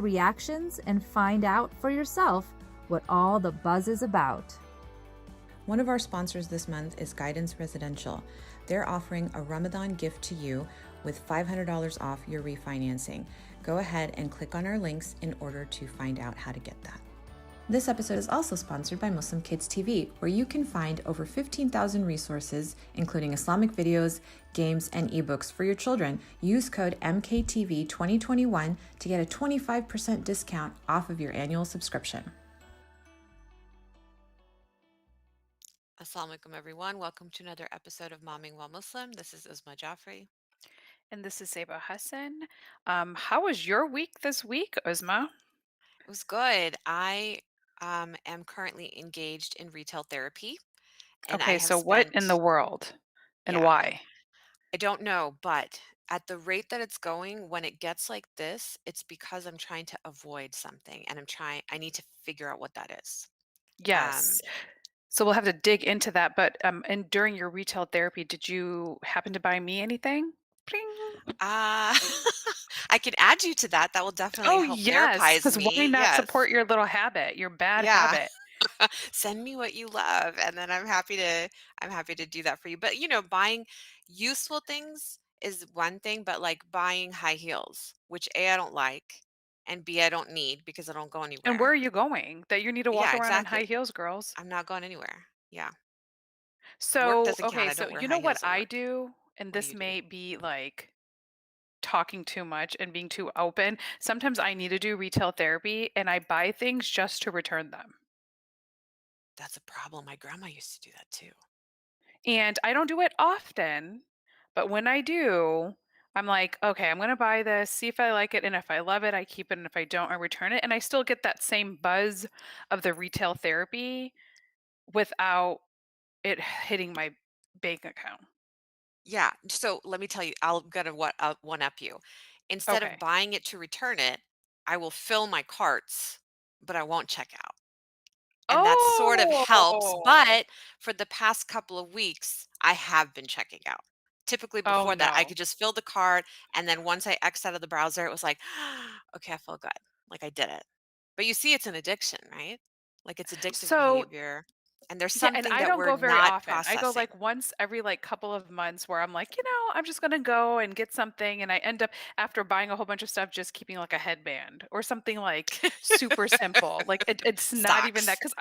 reactions and find out for yourself what all the buzz is about. One of our sponsors this month is Guidance Residential. They're offering a Ramadan gift to you with $500 off your refinancing. Go ahead and click on our links in order to find out how to get that. This episode is also sponsored by Muslim Kids TV, where you can find over 15,000 resources, including Islamic videos, games, and ebooks for your children. Use code MKTV2021 to get a 25% discount off of your annual subscription. Assalamu alaikum, everyone. Welcome to another episode of Mommyingwhilemuslim. This is Uzma Jaffrey. And this is Zeba Hassan. How was your week this week, Uzma? It was good. I am currently engaged in retail therapy, and I Okay, have so what in the spent, world and yeah, why? I don't know, but at the rate that it's going, when it gets like this, it's because I'm trying to avoid something and I need to figure out what that is. Um, Yes. So we'll have to dig into that. But and during your retail therapy, did you happen to buy me anything? Pling. uh, I can add you to that. That will definitely Oh help yes, therapize because why me. not Yes. support your little habit, your bad Yeah. habit? Send me what you love, and then I'm happy to do that for you. But buying useful things is one thing, but like buying high heels, which A, I don't like, and B, I don't need because I don't go And where anywhere. are you going? That you need to walk Yeah, around in high exactly. heels, girls. I'm not going anywhere. Yeah. Work So doesn't count. okay, I so don't wear you high know what heels at I work. do, and What do this you do? may be like talking too much and being too open. Sometimes I need to do retail therapy and I buy things just to return them. That's a problem. My grandma used to do that too. And I don't do it often, but when I do, I'm like, okay, I'm going to buy this, see if I like it. And if I love it, I keep it. And if I don't, I return it. And I still get that same buzz of the retail therapy without it hitting my bank account. Yeah. So let me tell you, I'll one up you. Instead of Okay. buying it to return it, I will fill my carts, but I won't check out. And that sort of helps, Oh, but for the past couple of weeks, I have been checking out. Typically oh before that, I no. could just fill the cart, and then once I X out of the browser, it was like, "Okay, I feel good. Like I did it." But you see it's an addiction, right? Like it's addictive So behavior, and there's yeah, and something I that don't we're go very not often. I go processing. like once every like couple of months where I'm like, I'm just gonna go and get something. And I end up after buying a whole bunch of stuff, just keeping like a headband or something like super simple. Like it's not even that Socks. because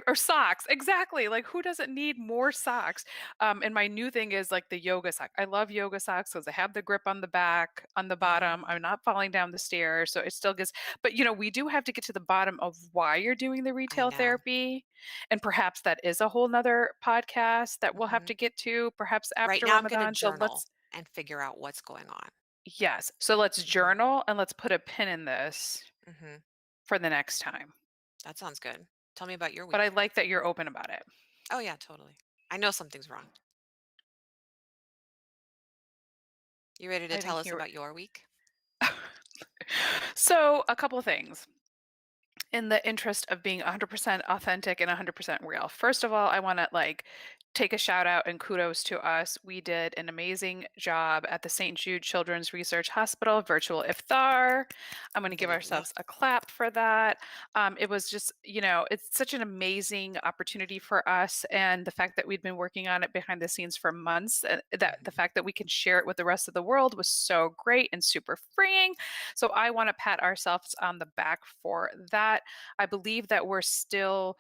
or socks. Exactly. Like who doesn't need more socks? And my new thing is like the yoga sock. I love yoga socks because they have the grip on the back, on the bottom. Mm, I'm not falling down the stairs. So it still gets, but we do have to get to the bottom of why you're doing the I retail know. therapy, and perhaps that is a whole nother podcast that we'll have Mhm. to get to perhaps Right after now I'm gonna Ramadan. So journal and figure out what's going on. yes. So let's Mhm, journal and let's put a pin in this mhm. for the next time. That sounds good. Tell me about your But I week. like that you're open about it. Oh, yeah, totally. I know something's wrong. You ready to I tell think us you're. about your week? So, a couple of things in the interest of being 100% authentic and 100% real. First of all, I want to like take a shout out and kudos to us. We did an amazing job at the St. Jude Children's Research Hospital virtual iftar. I'm going to give Alhamdulillah. ourselves a clap for that. It was just, it's such an amazing opportunity for us. And the fact that we'd been working on it behind the scenes for months, that the Mhm. fact that we can share it with the rest of the world was so great and super freeing. So I want to pat ourselves on the back for that. I believe that we're still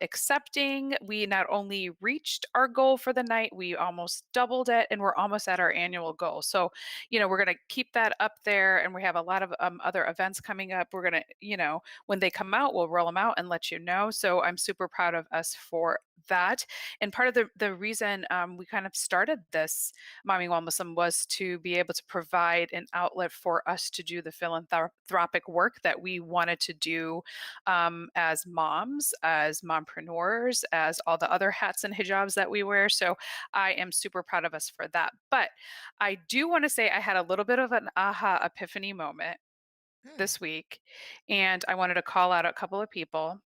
accepting. We not only reached our goal for the night, we almost doubled it, and we're almost at our annual goal. So, we're going to keep that up there, and we have a lot of other events coming up. We're going to, when they come out, we'll roll them out and let you know. So I'm super proud of us for that. And part of the reason we kind of started this Mommy While Muslim was to be able to provide an outlet for us to do the philanthropic work that we wanted to do as moms, as mompreneurs, as all the other hats and hijabs that we wear. So I am super proud of us for that. But I do want to say I had a little bit of an aha epiphany moment Hmm. this week, and I wanted to call out a couple of people.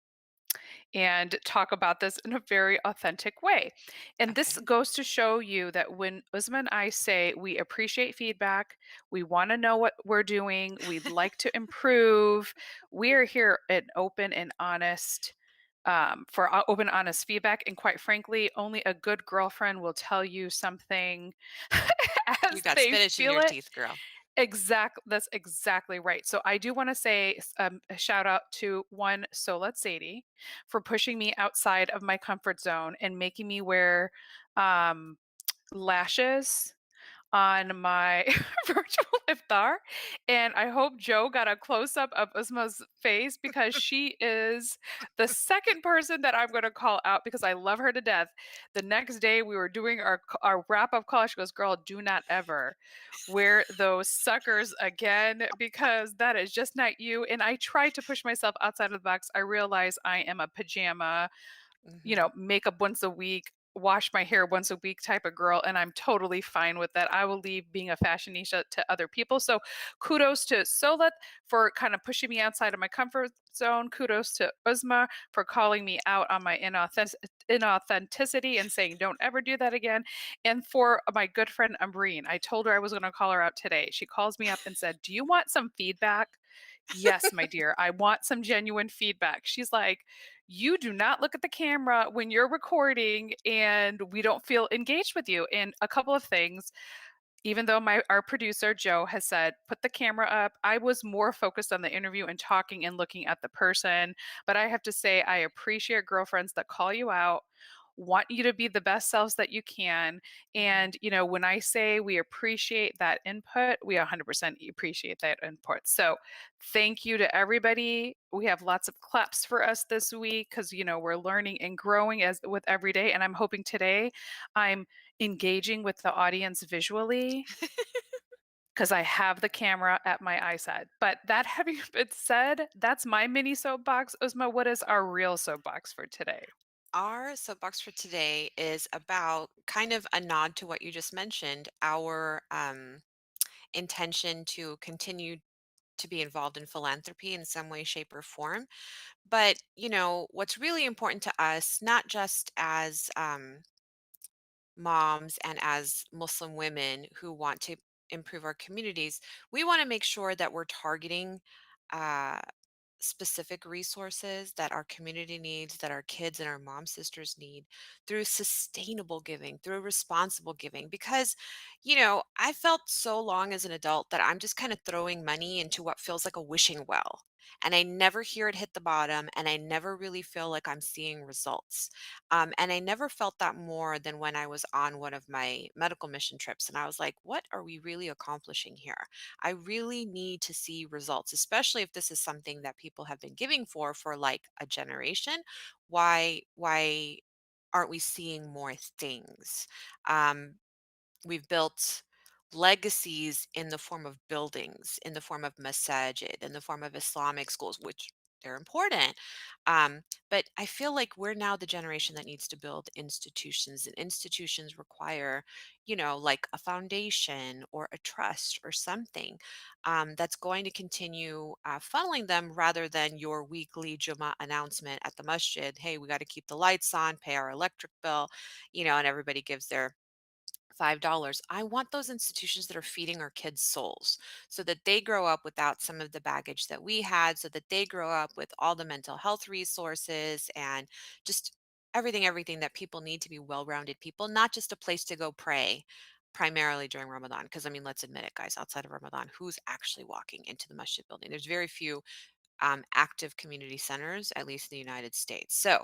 and talk about this in a very authentic way. And this Okay. goes to show you that when Uzma and I say we appreciate feedback, we want to know what we're doing, we'd like to improve, we are here and open and honest for open, honest feedback. And quite frankly, only a good girlfriend will tell you something You as got they spinach in feel your it. teeth, girl. That's exactly right. So I do want to say a shout out to one Solat Sadie for pushing me outside of my comfort zone and making me wear um, lashes on my virtual iftar. And I hope Joe got a close up of Uzma's face because she is the second person that I'm going to call out because I love her to death. The next day we were doing our wrap up call. She goes, "Girl, do not ever wear those suckers again because that is just not you." And I tried to push myself outside of the box. I realize I am a pajama, Hmm. makeup once a week, wash my hair once a week type of girl, and I'm totally fine with that. I will leave being a fashionista to other people. So kudos to Solet for kind of pushing me outside of my comfort zone. Kudos to Uzma for calling me out on my inauthenticity and saying don't ever do that again. And for my good friend Umbreen, I told her I was going to call her out today. She calls me up and said, "Do you want some feedback?" Yes, my dear, I want some genuine feedback. She's like, "You do not look at the camera when you're recording and we don't feel engaged with you." And a couple of things, even though my our producer Joe has said put the camera up, I was more focused on the interview and talking and looking at the person. But I have to say I appreciate girlfriends that call you out, want you to be the best selves that you can. Hmm. And when I say we appreciate that input, we 100% appreciate that input. So thank you to everybody. We have lots of claps for us this week because we're learning and growing as with every day. And I'm hoping today I'm engaging with the audience visually because I have the camera at my eyesight. But that having been said, that's my mini soapbox. Uzma, what is our real soapbox for today? Our soapbox for today is about kind of a nod to what you just mentioned, our intention to continue to be involved in philanthropy in some way, shape, or form. But, what's really important to us, not just as moms and as Muslim women who want to improve our communities, we want to make sure that we're targeting uh, specific resources that our community needs, that our kids and our mom sisters need through sustainable giving, through responsible giving. Because, I felt so long as an adult that I'm just kind of throwing money into what feels like a wishing well. And I never hear it hit the bottom, and I never really feel like I'm seeing results. And I never felt that more than when I was on one of my medical mission trips. And I was like, what are we really accomplishing here? I really need to see results, especially if this is something that people have been giving for like a generation. Why aren't we seeing more things? Um, we've built legacies in the form of buildings, in the form of masajid, in the form of Islamic schools, which they're important. But I feel like we're now the generation that needs to build institutions, and institutions require, like a foundation or a trust or something that's going to continue funneling them rather than your weekly Jummah announcement at the masjid. Hey, we got to keep the lights on, pay our electric bill, and everybody gives their $5. I want those institutions that are feeding our kids' souls so that they grow up without some of the baggage that we had, so that they grow up with all the mental health resources and just everything that people need to be well-rounded people, not just a place to go pray primarily during Ramadan. Because I mean, let's admit it, guys, outside of Ramadan, who's actually walking into the masjid building? There's very few active community centers, at least in the United States. So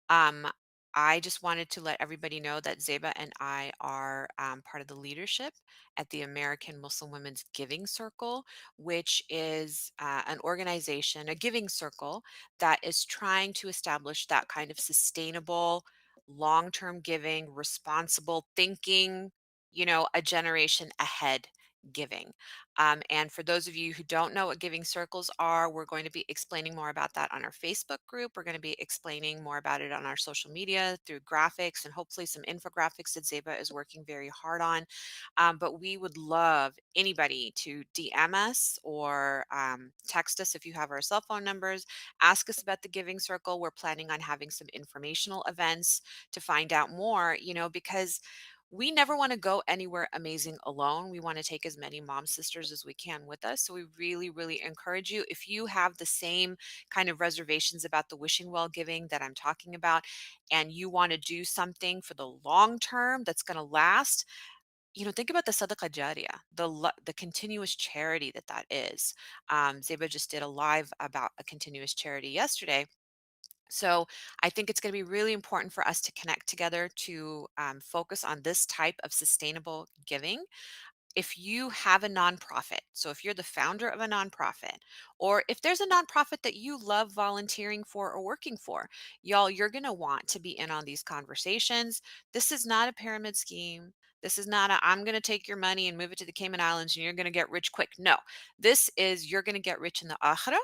um, I just wanted to let everybody know that Zeba and I are part of the leadership at the American Muslim Women's Giving Circle, which is an organization, a giving circle that is trying to establish that kind of sustainable, long term giving, responsible thinking, a generation ahead giving. And for those of you who don't know what giving circles are, we're going to be explaining more about that on our Facebook group. We're going to be explaining more about it on our social media through graphics and hopefully some infographics that Zeba is working very hard on. But we would love anybody to DM us or text us if you have our cell phone numbers. Ask us about the Giving Circle. We're planning on having some informational events to find out more, because we never want to go anywhere amazing alone. We want to take as many mom sisters as we can with us. So we really, really encourage you. If you have the same kind of reservations about the wishing well giving that I'm talking about, and you want to do something for the long term that's going to last, think about the sadaqah jariyah, the continuous charity that is. Zeba just did a live about a continuous charity yesterday. So I think it's going to be really important for us to connect together to focus on this type of sustainable giving. If you have a nonprofit, so if you're the founder of a nonprofit, or if there's a nonprofit that you love volunteering for or working for, y'all, you're going to want to be in on these conversations. This is not a pyramid scheme. This is not I'm going to take your money and move it to the Cayman Islands and you're going to get rich quick. No, this is you're going to get rich in the akhirah,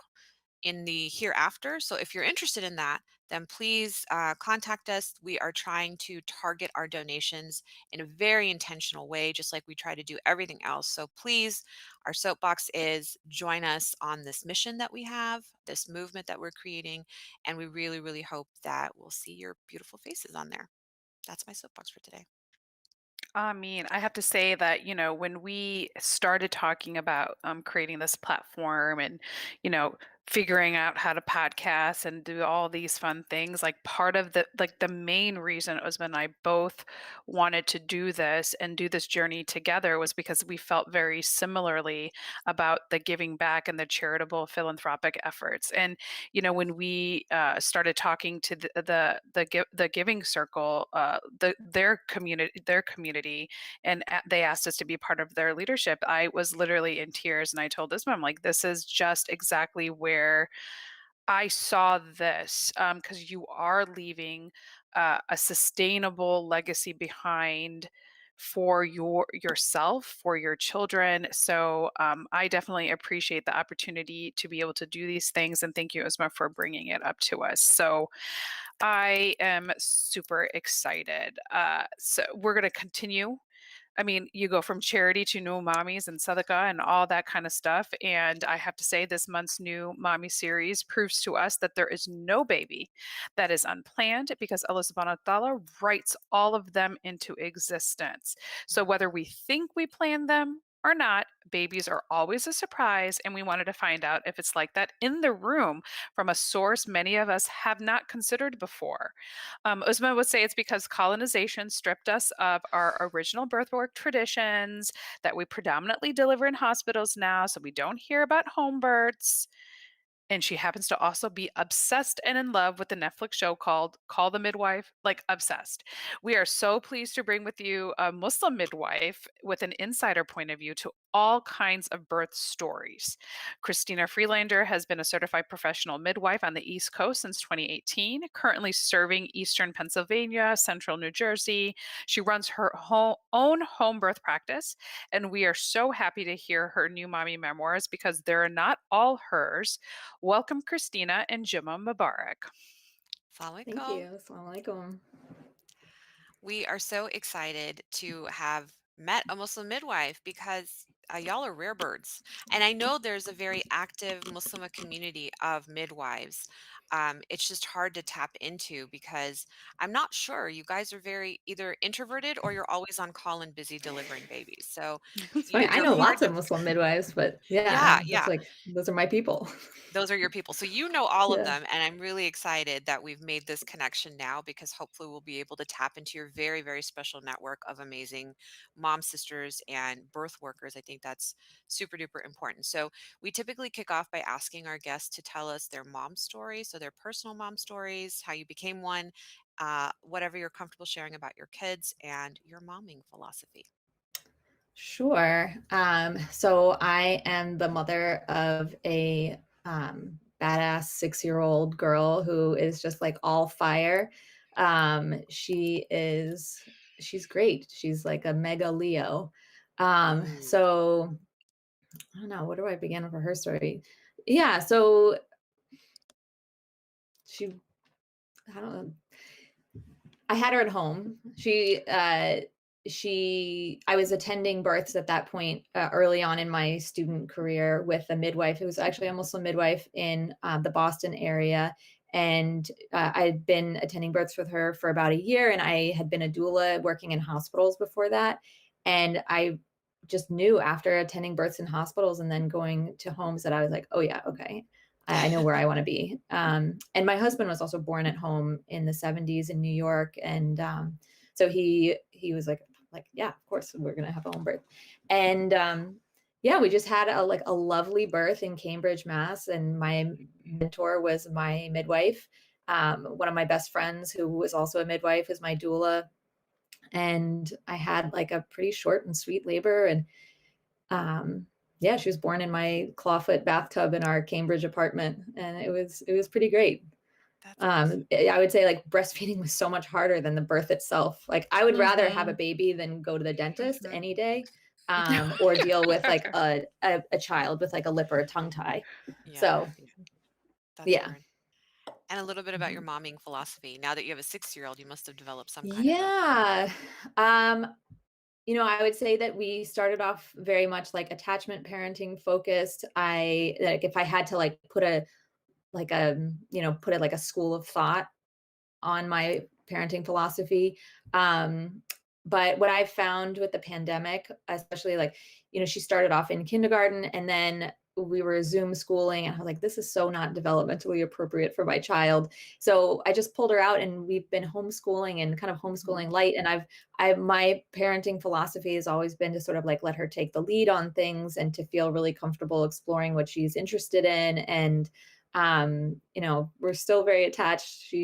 in the hereafter. So if you're interested in that, then please contact us. We are trying to target our donations in a very intentional way, just like we try to do everything else. So please, our soapbox is join us on this mission that we have, this movement that we're creating, and we really, really hope that we'll see your beautiful faces on there. That's my soapbox for today. I mean, I have to say that, when we started talking about creating this platform and, figuring out how to podcast and do all these fun things, like part of the main reason Usman and I both wanted to do this and do this journey together was because we felt very similarly about the giving back and the charitable philanthropic efforts. And, when we started talking to the Giving Circle, their community, and they asked us to be part of their leadership, I was literally in tears, and I told this mom, like, this is just exactly where I saw this, because you are leaving a sustainable legacy behind for yourself, for your children. So I definitely appreciate the opportunity to be able to do these things, and thank you, Isma, for bringing it up to us. So I am super excited. So we're going to continue. I mean, you go from charity to new mommies and sadaqah and all that kind of stuff. And I have to say, this month's new mommy series proves to us that there is no baby that is unplanned, because Allah subhanahu wa ta'ala writes all of them into existence. So whether we think we planned them or not, babies are always a surprise. And we wanted to find out if it's like that in the room from a source many of us have not considered before. Uzma would say it's because colonization stripped us of our original birth work traditions that we predominantly deliver in hospitals now, so we don't hear about home births. And she happens to also be obsessed and in love with the Netflix show called Call the Midwife, like obsessed. We are so pleased to bring with you a Muslim midwife with an insider point of view to all kinds of birth stories. Christina Freelander has been a certified professional midwife on the East Coast since 2018, currently serving Eastern Pennsylvania, Central New Jersey. She runs her own home birth practice, and we are so happy to hear her new mommy memoirs because they're not all hers. Welcome, Christina and Jimma Mubarak. Thank Assalamualaikum. you. Assalamu alaikum. We are so excited to have met a Muslim midwife because y'all are rare birds. And I know there's a very active Muslim community of midwives. It's just hard to tap into because I'm not sure. You guys are very either introverted or you're always on call and busy delivering babies. So It's funny. I you're know hard lots to. of Muslim midwives, but Yeah, yeah, that's yeah. like those are my people. Those are your people. So you know all of Yeah. them, and I'm really excited that we've made this connection now because hopefully we'll be able to tap into your very, very special network of amazing mom sisters and birth workers. I think that's super duper important. So we typically kick off by asking our guests to tell us their mom stories, so their personal mom stories, how you became one, whatever you're comfortable sharing about your kids and your momming philosophy. Sure. So I am the mother of a badass 6-year-old girl who is just like all fire. She's great. She's like a mega Leo. Ooh. So I don't know, where do I begin for her story? Yeah, so she I don't know. I had her at home. I was attending births at that point, early on in my student career with a midwife. It was actually a Muslim midwife in the Boston area. And I'd been attending births with her for about a year, and I had been a doula working in hospitals before that. And I just knew after attending births in hospitals and then going to homes that I was like, oh, yeah, okay, I know where I want to be. And my husband was also born at home in the 70s in New York. And so he was like, yeah, of course we're going to have a home birth. And yeah, we just had a lovely birth in Cambridge, Mass. And my mentor was my midwife. One of my best friends who was also a midwife is my doula. And I had like a pretty short and sweet labor. And yeah, she was born in my clawfoot bathtub in our Cambridge apartment, and it was pretty great. That's awesome. I would say like breastfeeding was so much harder than the birth itself. Like I would rather have a Mhm. baby than go to the dentist Mhm. any day, or deal with like a child with like a lip or a tongue tie. Yeah, So that's yeah. hard. And a little bit about your Mhm. momming philosophy. Now that you have a 6-year-old, you must have developed some kind of a Yeah. Um, I would say that we started off very much like attachment parenting focused. I like if I had to like put a like put it like a school of thought on my parenting philosophy. Um, but what I've found with the pandemic, especially like, she started off in kindergarten and then we were Zoom schooling, and I was like, this is so not developmentally appropriate for my child. So I just pulled her out and we've been homeschooling and kind of homeschooling light. And my parenting philosophy has always been to sort of like let her take the lead on things and to feel really comfortable exploring what she's interested in. And we're still very attached.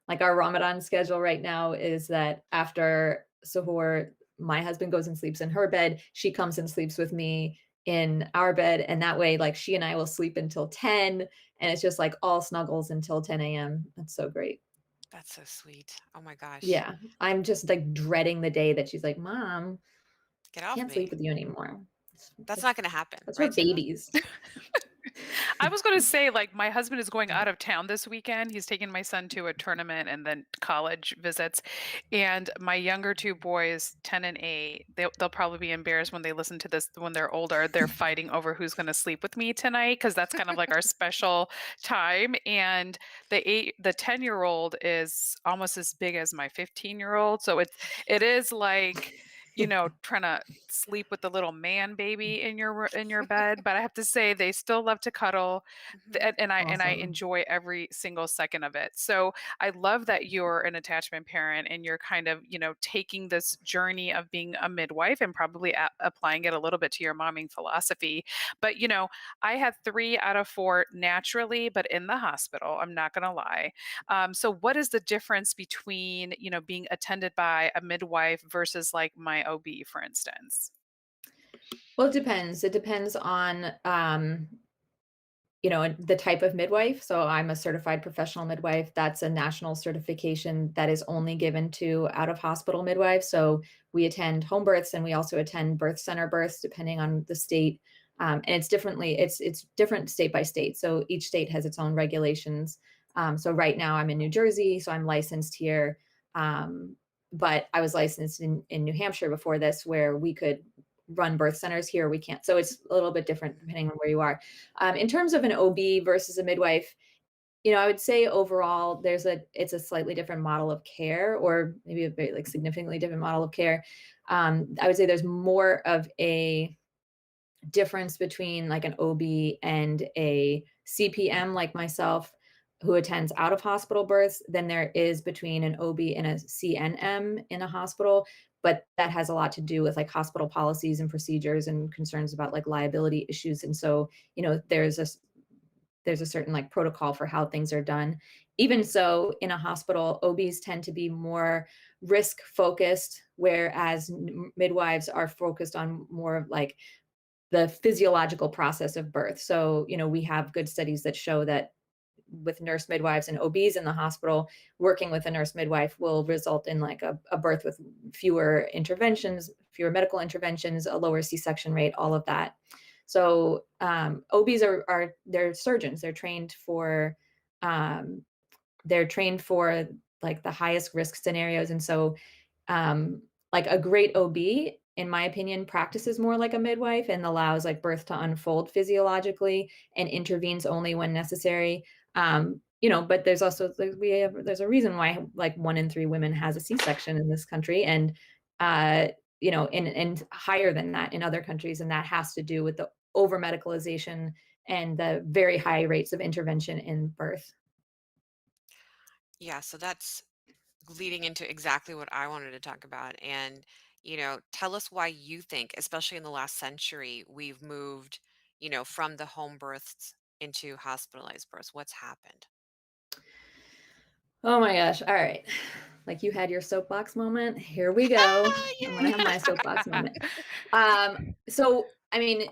Like our Ramadan schedule right now is that after suhoor, my husband goes and sleeps in her bed. She comes and sleeps with me in our bed. And that way, like she and I will sleep until 10. And it's just like all snuggles until 10 a.m. That's so great. That's so sweet. Oh my gosh. Yeah. I'm just like dreading the day that she's like, Mom, Get I off can't sleep me. with you anymore. That's That's not gonna happen, that's for right, Taylor? babies. I was gonna say, like, my husband is going out of town this weekend. He's taking my son to a tournament and then college visits. And my younger two boys, 10 and 8, they'll probably be embarrassed when they listen to this when they're older. They're fighting over who's gonna sleep with me tonight because that's kind of like our special time. And the 10-year-old is almost as big as my 15-year-old. So it is like, trying to sleep with the little man baby in your bed, but I have to say they still love to cuddle, Mhm. and I Awesome. enjoy every single second of it. So I love that you're an attachment parent and you're kind of, taking this journey of being a midwife and probably applying it a little bit to your momming philosophy. But I had 3 out of 4 naturally, but in the hospital, I'm not going to lie. So what is the difference between, being attended by a midwife versus like my OB, for instance? Well, it depends. It depends on the type of midwife. So I'm a certified professional midwife. That's a national certification that is only given to out of hospital midwives. So we attend home births and we also attend birth center births depending on the state. And it's different state by state. So each state has its own regulations. So right now I'm in New Jersey, so I'm licensed here. Um, but I was licensed in New Hampshire before this, where we could run birth centers. Here we can't. So it's a little bit different depending on where you are. In terms of an OB versus a midwife, I would say overall it's a slightly different model of care, or maybe a very like significantly different model of care. I would say there's more of a difference between like an OB and a CPM like myself who attends out of hospital births than there is between an OB and a CNM in a hospital. But that has a lot to do with like hospital policies and procedures and concerns about like liability issues. And so, there's a certain like protocol for how things are done. Even so, in a hospital, OBs tend to be more risk focused, whereas midwives are focused on more of like the physiological process of birth. So, we have good studies that show that with nurse midwives and OBs in the hospital, working with a nurse midwife will result in like a birth with fewer interventions, fewer medical interventions, a lower C-section rate, all of that. So OBs are they're surgeons. Um, they're trained for like the highest risk scenarios. And so like a great OB, in my opinion, practices more like a midwife and allows like birth to unfold physiologically and intervenes only when necessary. But there's also there's a reason why like 1 in 3 women has a C-section in this country, and and higher than that in other countries, and that has to do with the over medicalization and the very high rates of intervention in birth. Yeah, so that's leading into exactly what I wanted to talk about. And, tell us why you think, especially in the last century, we've moved, from the home births into hospitalized births. What's happened? Oh my gosh. All right. Like you had your soapbox moment. Here we go. I'm gonna have my soapbox moment. Um, so I mean,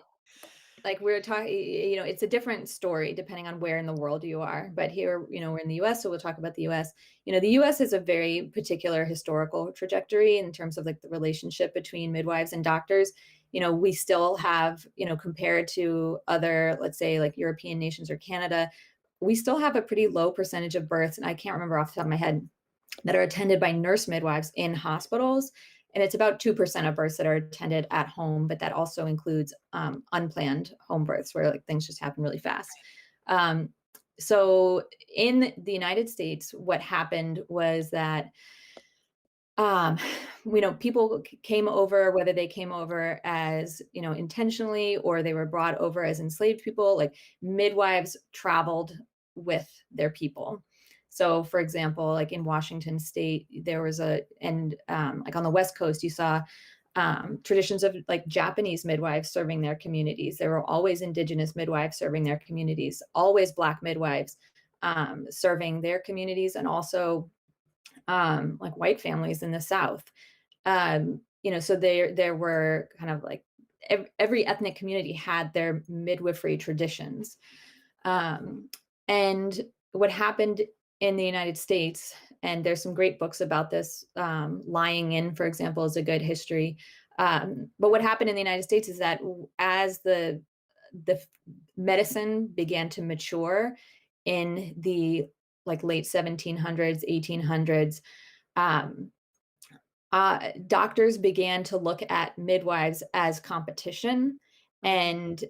like we're talking, it's a different story depending on where in the world you are. But here, we're in the US, so we'll talk about the US. The US is a very particular historical trajectory in terms of like the relationship between midwives and doctors. We still have, compared to other, let's say like European nations or Canada, we still have a pretty low percentage of births, and I can't remember off the top of my head, that are attended by nurse midwives in hospitals. And it's about 2% of births that are attended at home, but that also includes unplanned home births where like things just happen really fast. Um, so in the United States, what happened was that um people came over, whether they came over as intentionally or they were brought over as enslaved people. Like midwives traveled with their people. So for example, like in Washington state, there was like on the West Coast, you saw traditions of like Japanese midwives serving their communities. There were always indigenous midwives serving their communities, always Black midwives serving their communities, and also like white families in the South. So there were kind of like every ethnic community had their midwifery traditions. And what happened in the United States, and there's some great books about this, Lying In, for example, is a good history. But what happened in the United States is that as the medicine began to mature in the like late 1700s, 1800s, um, doctors began to look at midwives as competition. Mhm. And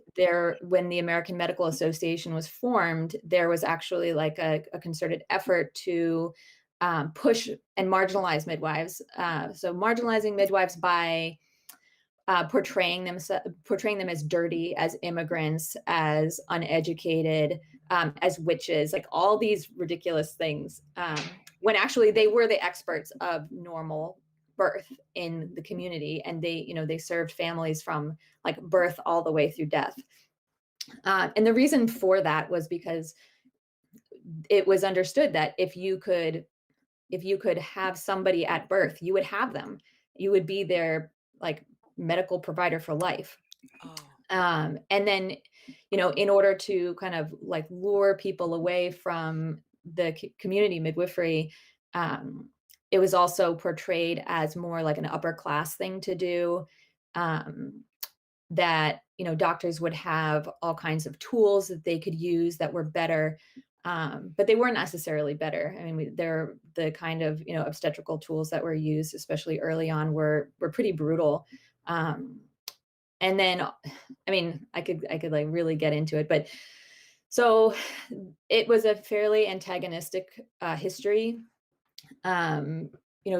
when the American Medical Association was formed, there was actually like a concerted effort to push and marginalize midwives. So marginalizing midwives by portraying them as dirty, as immigrants, as uneducated, as witches, like all these ridiculous things. When actually they were the experts of normal birth in the community, and they served families from like birth all the way through death. And the reason for that was because it was understood that if you could have somebody at birth, you would have them. You would be their like medical provider for life. Oh, And then, in order to kind of like lure people away from the community midwifery, it was also portrayed as more like an upper class thing to do. Um, that doctors would have all kinds of tools that they could use that were better, but they weren't necessarily better. I mean, they're the kind of obstetrical tools that were used, especially early on, were pretty brutal. um, and then I mean, I could like really get into it, but so it was a fairly antagonistic history.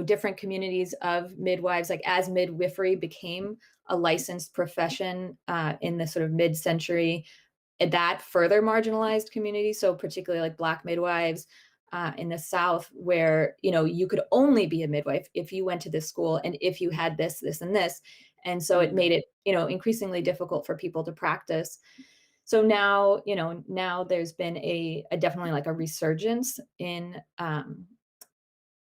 Different communities of midwives, like as midwifery became a licensed profession in the sort of mid-century, that further marginalized communities. So particularly like Black midwives in the South, where you could only be a midwife if you went to this school and if you had this, this, and this. And so it made it increasingly difficult for people to practice. So now there's been a definitely like a resurgence in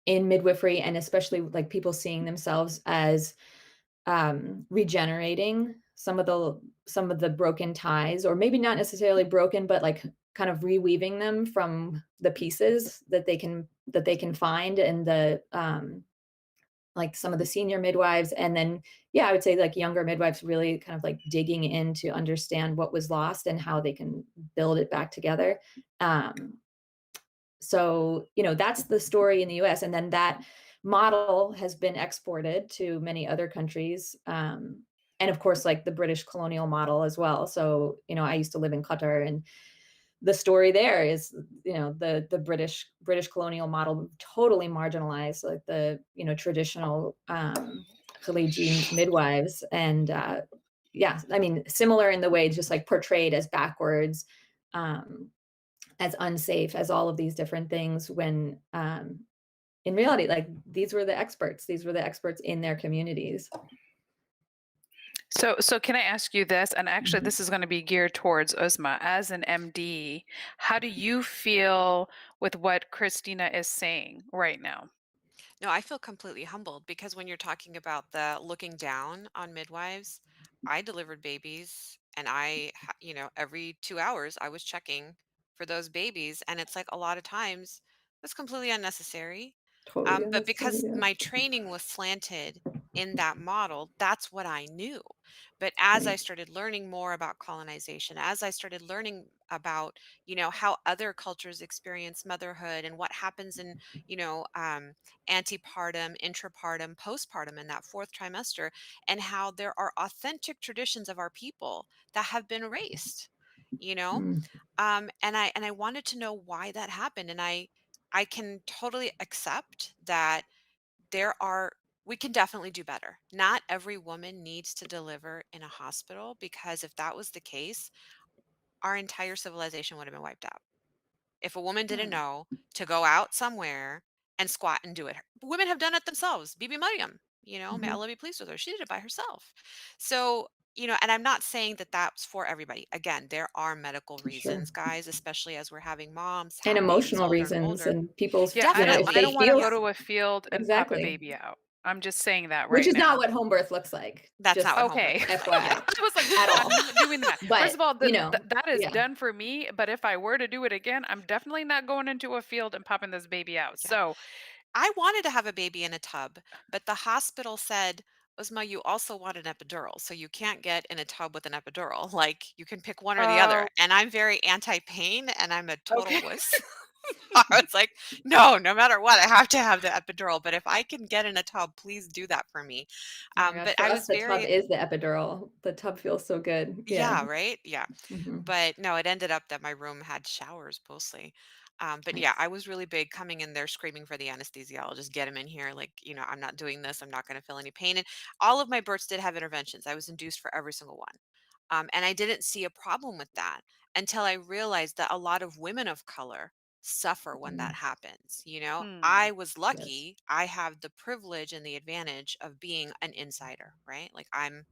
midwifery, and especially like people seeing themselves as regenerating some of the broken ties, or maybe not necessarily broken, but like kind of reweaving them from the pieces that they can find in the like some of the senior midwives. And then, yeah, I would say like younger midwives really kind of like digging in to understand what was lost and how they can build it back together. Um, so, that's the story in the US. And then that model has been exported to many other countries. And of course, like the British colonial model as well. So, I used to live in Qatar, and the story there is, the British colonial model totally marginalized like the, traditional Khalijin midwives. And yeah, I mean, similar in the way, just like portrayed as backwards, um, as unsafe, as all of these different things, when in reality, like these were the experts in their communities. So can I ask you this? And actually, Mhm. this is going to be geared towards Uzma. As an MD, how do you feel with what Christina is saying right now? No, I feel completely humbled because when you're talking about the looking down on midwives, I delivered babies and every 2 hours I was checking for those babies. And it's like a lot of times that's completely unnecessary. Totally But unnecessary, because yeah. my training was slanted in that model, that's what I knew. But as I Right. started learning more about colonization, as I started learning about, how other cultures experience motherhood and what happens in, antepartum, intrapartum, postpartum in that fourth trimester, and how there are authentic traditions of our people that have been erased, you know? Mm, And I wanted to know why that happened. And I can totally accept that there are we can definitely do better. Not every woman needs to deliver in a hospital, because if that was the case, our entire civilization would have been wiped out. If a woman didn't mm, know to go out somewhere and squat and do it, women have done it themselves. Bibi Mariam, may mhm. Allah be pleased with her. She did it by herself. So, and I'm not saying that that's for everybody. Again, there are medical Sure. reasons, guys, especially as we're having moms And have babies emotional older and reasons, older. and people's, Yeah, I don't if I Definitely. they don't want to feel go Yeah. to a field and pop a exactly, baby out. I'm just saying that which right is not now. what home birth looks like, That's not just what home birth Okay. looks like. Yeah. I FYI, was like, at I'm all. not doing that. First But, of all, that is yeah, done for me. But if I were to do it again, I'm definitely not going into a field and popping this baby out. Yeah. So, I wanted to have a baby in a tub, but the hospital said, Uzma, you also want an epidural. So you can't get in a tub with an epidural. Like you can pick one or the other. oh, And I'm very anti pain and I'm a total okay. wuss. I was like, no, no matter what, I have to have the epidural. But if I can get in a tub, please do that for me. oh my gosh, But for I us, was the tub very, is the epidural. The tub feels so good. Yeah. yeah, right? Yeah. Mhm. But no, it ended up that my room had showers mostly. But yeah, Nice. I was really big coming in there screaming for the anesthesiologist, get him in here. Like, I'm not doing this. I'm not going to feel any pain. And all of my births did have interventions. I was induced for every single one. And I didn't see a problem with that until I realized that a lot of women of color suffer when that Mm, happens. Hmm. I was yes. lucky. I have the privilege and the advantage of being an insider, right? Like I'm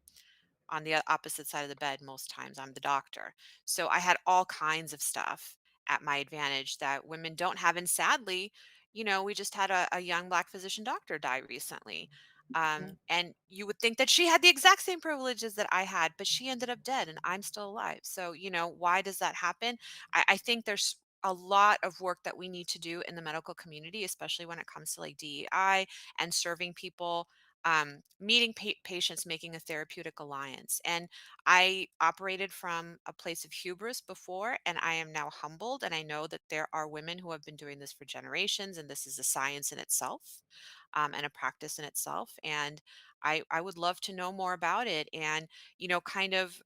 on the opposite side of the bed most times. I'm the doctor. So I had all kinds of stuff at my advantage that women don't have. And sadly, we just had a young Black physician doctor die recently. Yeah. And you would think that she had the exact same privileges that I had, but she ended up dead and I'm still alive. So, why does that happen? I think there's a lot of work that we need to do in the medical community, especially when it comes to like DEI and serving people, meeting patients, making a therapeutic alliance. And I operated from a place of hubris before, and I am now humbled. And I know that there are women who have been doing this for generations, and this is a science in itself, and a practice in itself. And I would love to know more about it. And, kind of,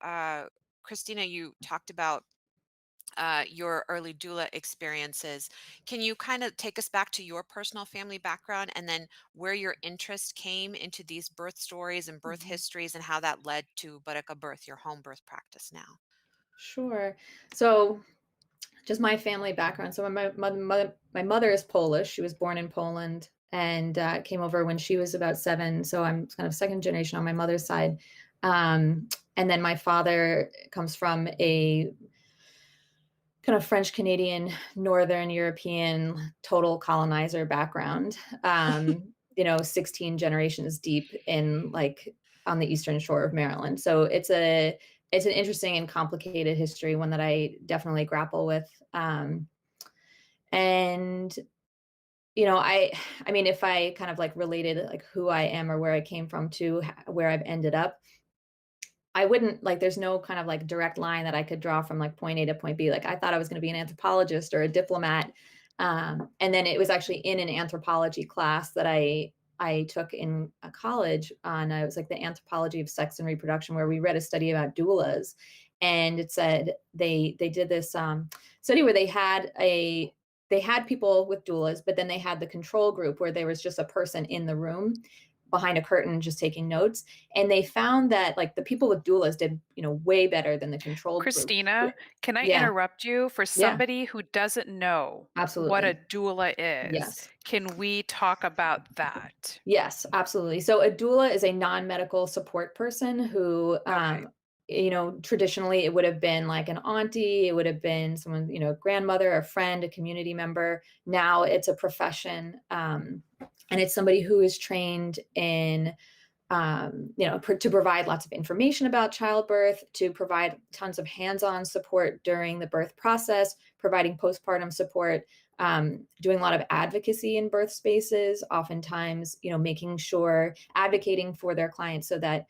Christina, you talked about your early doula experiences. Can you kind of take us back to your personal family background and then where your interest came into these birth stories and birth Mhm. histories and how that led to Baraka Birth, your home birth practice now? Sure. So, just my family background. So my mother is Polish. She was born in Poland and came over when she was about 7. So I'm kind of second generation on my mother's side. And then my father comes from a kind of French Canadian, Northern European, total colonizer background. 16 generations deep in like on the eastern shore of Maryland. So it's an interesting and complicated history, one that I definitely grapple with. And I mean, if I kind of like related like who I am or where I came from to where I've ended up, I wouldn't like, there's no kind of like direct line that I could draw from like point A to point B. Like I thought I was going to be an anthropologist or a diplomat. And then it was actually in an anthropology class that I took in a college on, it was like the anthropology of sex and reproduction, where we read a study about doulas. And it said they did this study where they had people with doulas, but then they had the control group where there was just a person in the room behind a curtain just taking notes. And they found that like the people with doulas did, way better than the controlled group. Christina, can I Yeah, interrupt you? For yeah, somebody who doesn't know what a absolutely. doula is, Yes. can we talk about that? Yes, absolutely. So a doula is a non-medical support person who, Okay. traditionally it would have been like an auntie, it would have been someone, grandmother, a friend, a community member. Now it's a profession, and it's somebody who is trained in, to provide lots of information about childbirth, to provide tons of hands-on support during the birth process, providing postpartum support, doing a lot of advocacy in birth spaces, oftentimes, making sure, advocating for their clients so that,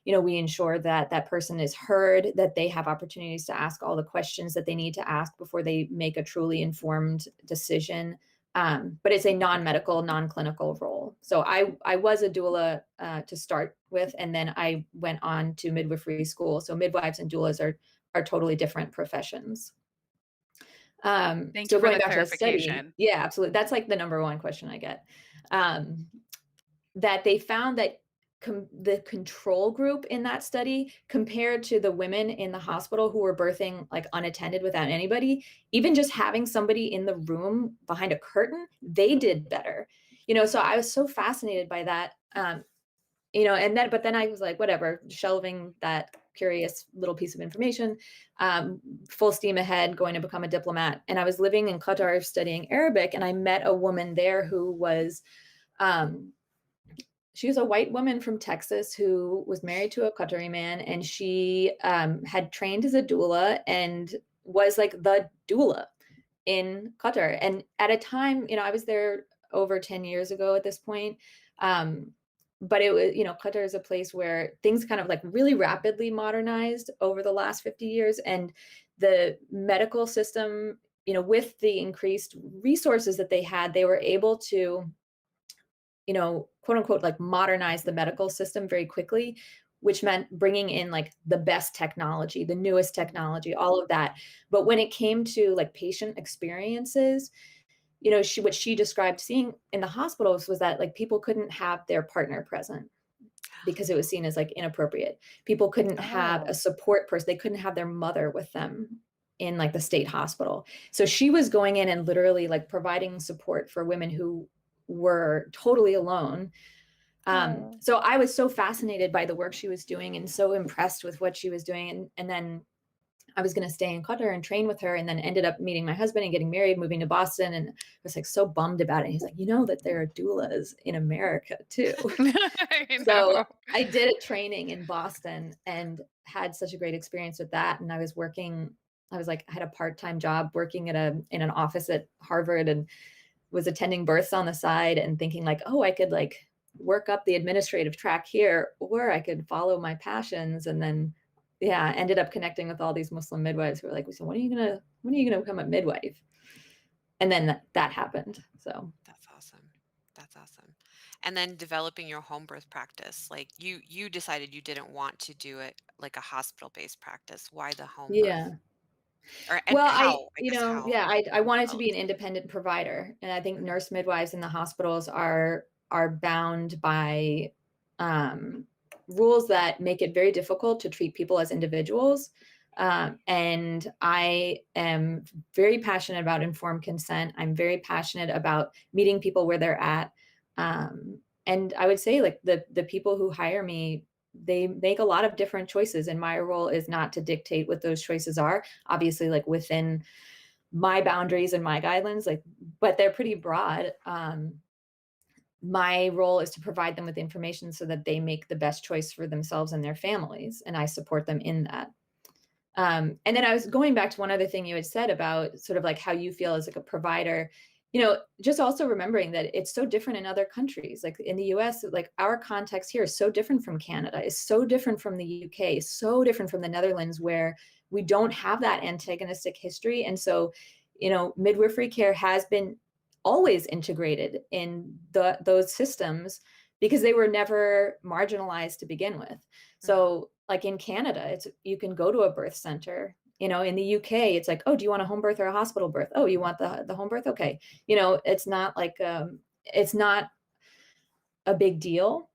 we ensure that that person is heard, that they have opportunities to ask all the questions that they need to ask before they make a truly informed decision. But it's a non-medical, non-clinical role. So I was a doula to start with, and then I went on to midwifery school. So midwives and doulas are totally different professions. Thank you So for going the back to the study, clarification. yeah, absolutely. That's like the number one question I get. That they found that the control group in that study compared to the women in the hospital who were birthing like unattended without anybody, even just having somebody in the room behind a curtain, they did better. So I was so fascinated by that. But then I was like, whatever, shelving that curious little piece of information, full steam ahead, going to become a diplomat. And I was living in Qatar studying Arabic, and I met a woman there who was, she was a white woman from Texas who was married to a Qatari man, and she had trained as a doula and was like the doula in Qatar. And at a time, I was there over 10 years ago at this point. But it was, Qatar is a place where things kind of like really rapidly modernized over the last 50 years. And the medical system, with the increased resources that they had, they were able to, quote unquote, like modernize the medical system very quickly, which meant bringing in like the best technology, the newest technology, all of that. But when it came to like patient experiences, what she described seeing in the hospitals was that like people couldn't have their partner present because it was seen as like inappropriate. People couldn't have a Oh, support person. They couldn't have their mother with them in like the state hospital. So she was going in and literally like providing support for women who were totally alone. oh. So I was so fascinated by the work she was doing and so impressed with what she was doing. And then I was going to stay in Qatar and train with her, and then ended up meeting my husband and getting married, moving to Boston. And I was like so bummed about it. He's like, that there are doulas in America too. I So know. I did a training in Boston and had such a great experience with that. And I had a part-time job working in an office at Harvard, and was attending births on the side and thinking like, oh, I could like work up the administrative track here, or I could follow my passions. And then, yeah, ended up connecting with all these Muslim midwives who were like, so when are you gonna become a midwife? And then that happened. So That's awesome. That's awesome. And then developing your home birth practice. Like you decided you didn't want to do it like a hospital-based practice. Why the home birth? yeah. Or and Well, how? I guess yeah, how I you wanted to be an developed it. independent provider, and I think Mhm. nurse midwives in the hospitals are bound by um, rules that make it very difficult to treat people as individuals. And I am very passionate about informed consent. I'm very passionate about meeting people where they're at. And I would say, like the people who hire me, they make a lot of different choices, and my role is not to dictate what those choices are, obviously like within my boundaries and my guidelines, like, but they're pretty broad. My role is to provide them with information so that they make the best choice for themselves and their families, and I support them in that. And then I was going back to one other thing you had said about sort of like how you feel as like a provider, just also remembering that it's so different in other countries. Like in the US, like our context here is so different from Canada, is so different from the UK, so different from the Netherlands, where we don't have that antagonistic history. And so, midwifery care has been always integrated in those systems because they were never marginalized to begin with. So like in Canada, you can go to a birth center. In the UK, it's like, oh, do you want a home birth or a hospital birth? Oh, you want the home birth? Okay. It's not like it's not a big deal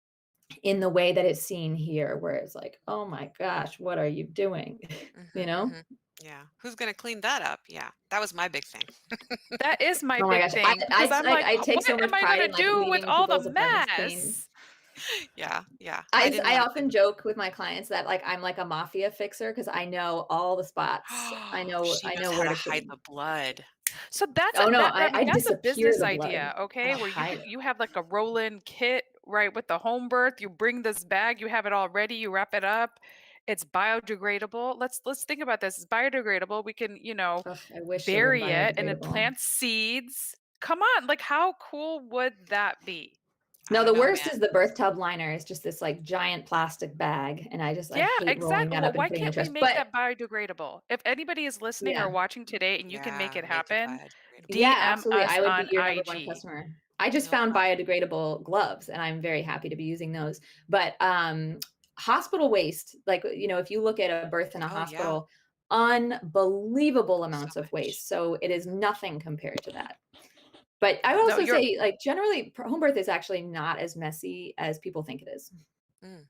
in the way that it's seen here, where it's like, oh my gosh, what are you doing? you know? Yeah. Who's going to clean that up? Yeah. That was my big thing. That is my Oh my big gosh. thing because I'm like, I take what so much am I pride gonna in like do with leaving all the people's apartments clean. mess? Yeah. Yeah. I didn't I want often joke with my clients that like I'm like a mafia fixer because I know all the spots. I know She knows how where to to hide clean. the blood. So that's Oh no, I mean I that's a disappear business the blood. idea, I okay? don't Where hide it. you have like a roll-in kit, right, with the home birth. You bring this bag, you have it all ready, you wrap it up. It's biodegradable. Let's think about this. It's biodegradable. We can, Ugh, I wish it were bury it and it biodegradable. plants seeds. Come on, like how cool would that be? I No, don't the know, worst man. is the birth tub liner. It's just this like giant plastic bag, and I Yeah, hate rolling exactly. that Well, up and why putting it in can't the we trash. make But that biodegradable? If anybody is listening or yeah, watching today and you can make Yeah. it Make it happen, biodegradable. yeah, DM absolutely. us I would be on your number one IG. customer. I just No found problem. biodegradable gloves, and I'm very happy to be using those. But hospital waste, like if you look at a birth in a Oh, yeah. hospital, unbelievable So amounts of much. waste. So it is nothing compared to that. But I would No, also you're say, like, generally, home birth is actually not as messy as people think it is. Mm.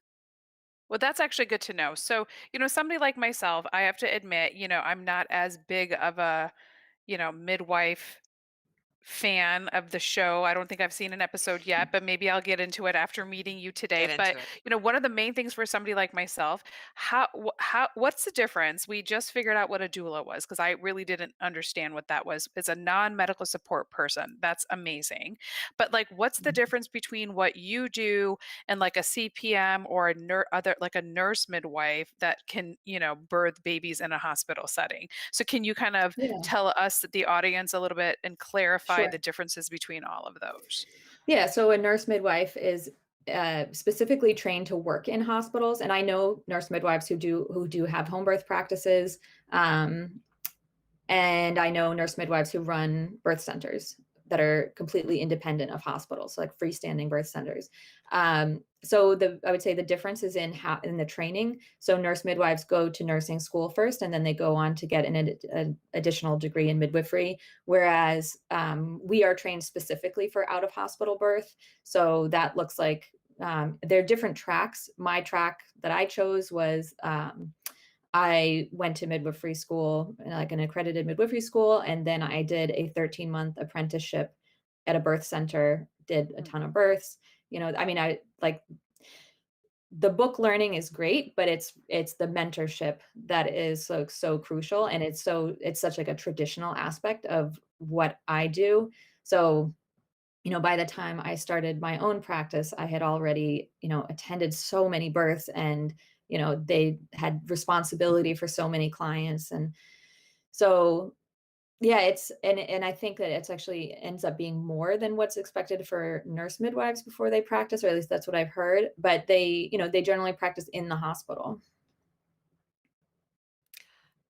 well, that's actually good to know. So, somebody like myself, I have to admit, I'm not as big of a, midwife fan of the show. I don't think I've seen an episode yet, but maybe I'll get into it after meeting you today. Get But into it. one of the main things for somebody like myself, what's the difference? We just figured out what a doula was because I really didn't understand what that was. It's a non-medical support person. That's amazing. But like what's the difference between what you do and like a CPM or a nurse midwife that can, birth babies in a hospital setting? So can you kind of Yeah, tell us, the audience, a little bit and clarify the sure. differences between all of those? Yeah, so a nurse midwife is specifically trained to work in hospitals, and I know nurse midwives who do have home birth practices, um, and I know nurse midwives who run birth centers that are completely independent of hospitals, like freestanding birth centers. So I would say the difference is in the training. So nurse midwives go to nursing school first, and then they go on to get an additional degree in midwifery. Whereas we are trained specifically for out of hospital birth. So that looks like there are different tracks. My track that I chose was I went to midwifery school, like an accredited midwifery school, and then I did a 13-month apprenticeship at a birth center, did a ton of births. I mean, I like the book learning is great, but it's the mentorship that is so crucial, and it's such like a traditional aspect of what I do. So, by the time I started my own practice, I had already, attended so many births, and, they had responsibility for so many clients. And so, yeah, and I think that it's actually ends up being more than what's expected for nurse midwives before they practice, or at least that's what I've heard. But they generally practice in the hospital.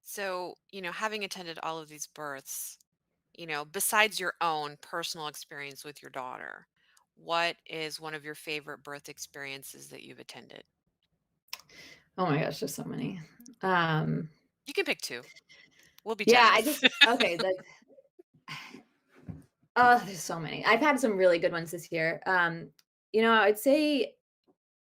So, having attended all of these births, besides your own personal experience with your daughter, what is one of your favorite birth experiences that you've attended? Oh my gosh, there's so many. Um, You can pick two. We'll be yeah, generous. okay, oh, there's so many. I've had some really good ones this year. I'd say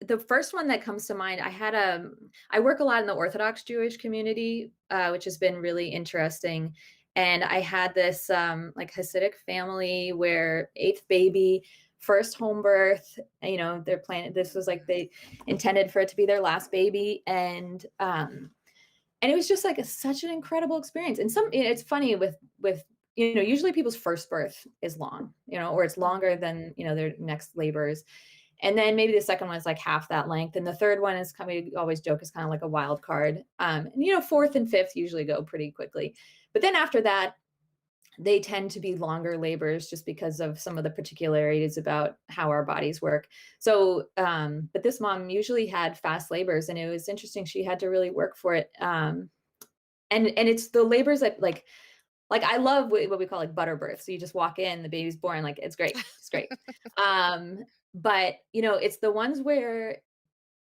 the first one that comes to mind, I work a lot in the Orthodox Jewish community, which has been really interesting. And I had this like Hasidic family where eighth baby, first home birth, they're planning, this was like they intended for it to be their last baby. And it was just like such an incredible experience. And it's funny with usually people's first birth is long, or it's longer than their next labors. And then maybe the second one is like half that length. And the third one is kind of, we always joke, is kind of like a wild card. And fourth and fifth usually go pretty quickly. But then after that, they tend to be longer labors just because of some of the particularities about how our bodies work. So, but this mom usually had fast labors, and it was interesting. She had to really work for it. And it's the labors that I love what we call like butter birth. So you just walk in, the baby's born, like it's great. It's great. But it's the ones where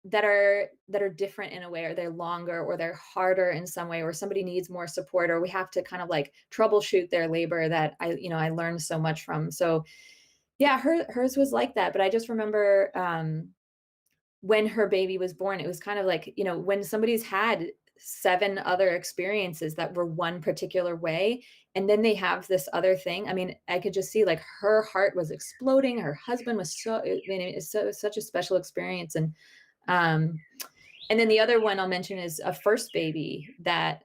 that are different in a way, or they're longer, or they're harder in some way, or somebody needs more support, or we have to kind of like troubleshoot their labor that I learned so much from. So yeah, hers was like that. But I just remember when her baby was born, it was kind of like, when somebody's had 7 other experiences that were one particular way, and then they have this other thing. I mean, I could just see like her heart was exploding. Her husband was it's such a special experience. Um, and then the other one I'll mention is a first baby that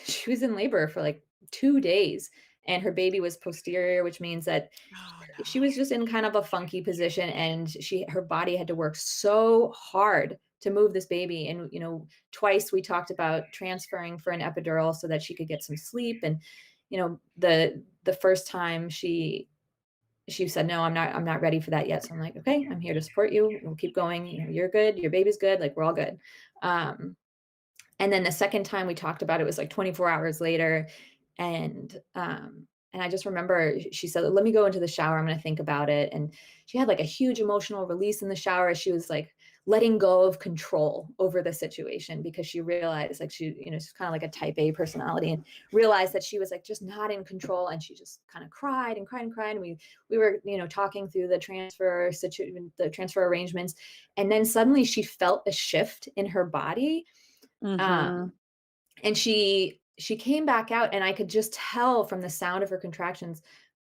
she was in labor for like 2 days, and her baby was posterior, which means that Oh, she no. was just in kind of a funky position, and her body had to work so hard to move this baby. And twice we talked about transferring for an epidural so that she could get some sleep. And the first time she said, no, I'm not ready for that yet. So I'm like, okay, I'm here to support you. We'll keep going. You're good. Your baby's good. Like, we're all good. Um, and then the second time we talked about it was like 24 hours later. And I just remember she said, let me go into the shower. I'm going to think about it. And she had like a huge emotional release in the shower. She was like letting go of control over the situation, because she realized like she's kind of like a type A personality, and realized that she was like just not in control. And she just kind of cried and cried and cried. And we were, talking through the transfer arrangements. And then suddenly she felt a shift in her body. Mhm. Um, and she came back out, and I could just tell from the sound of her contractions.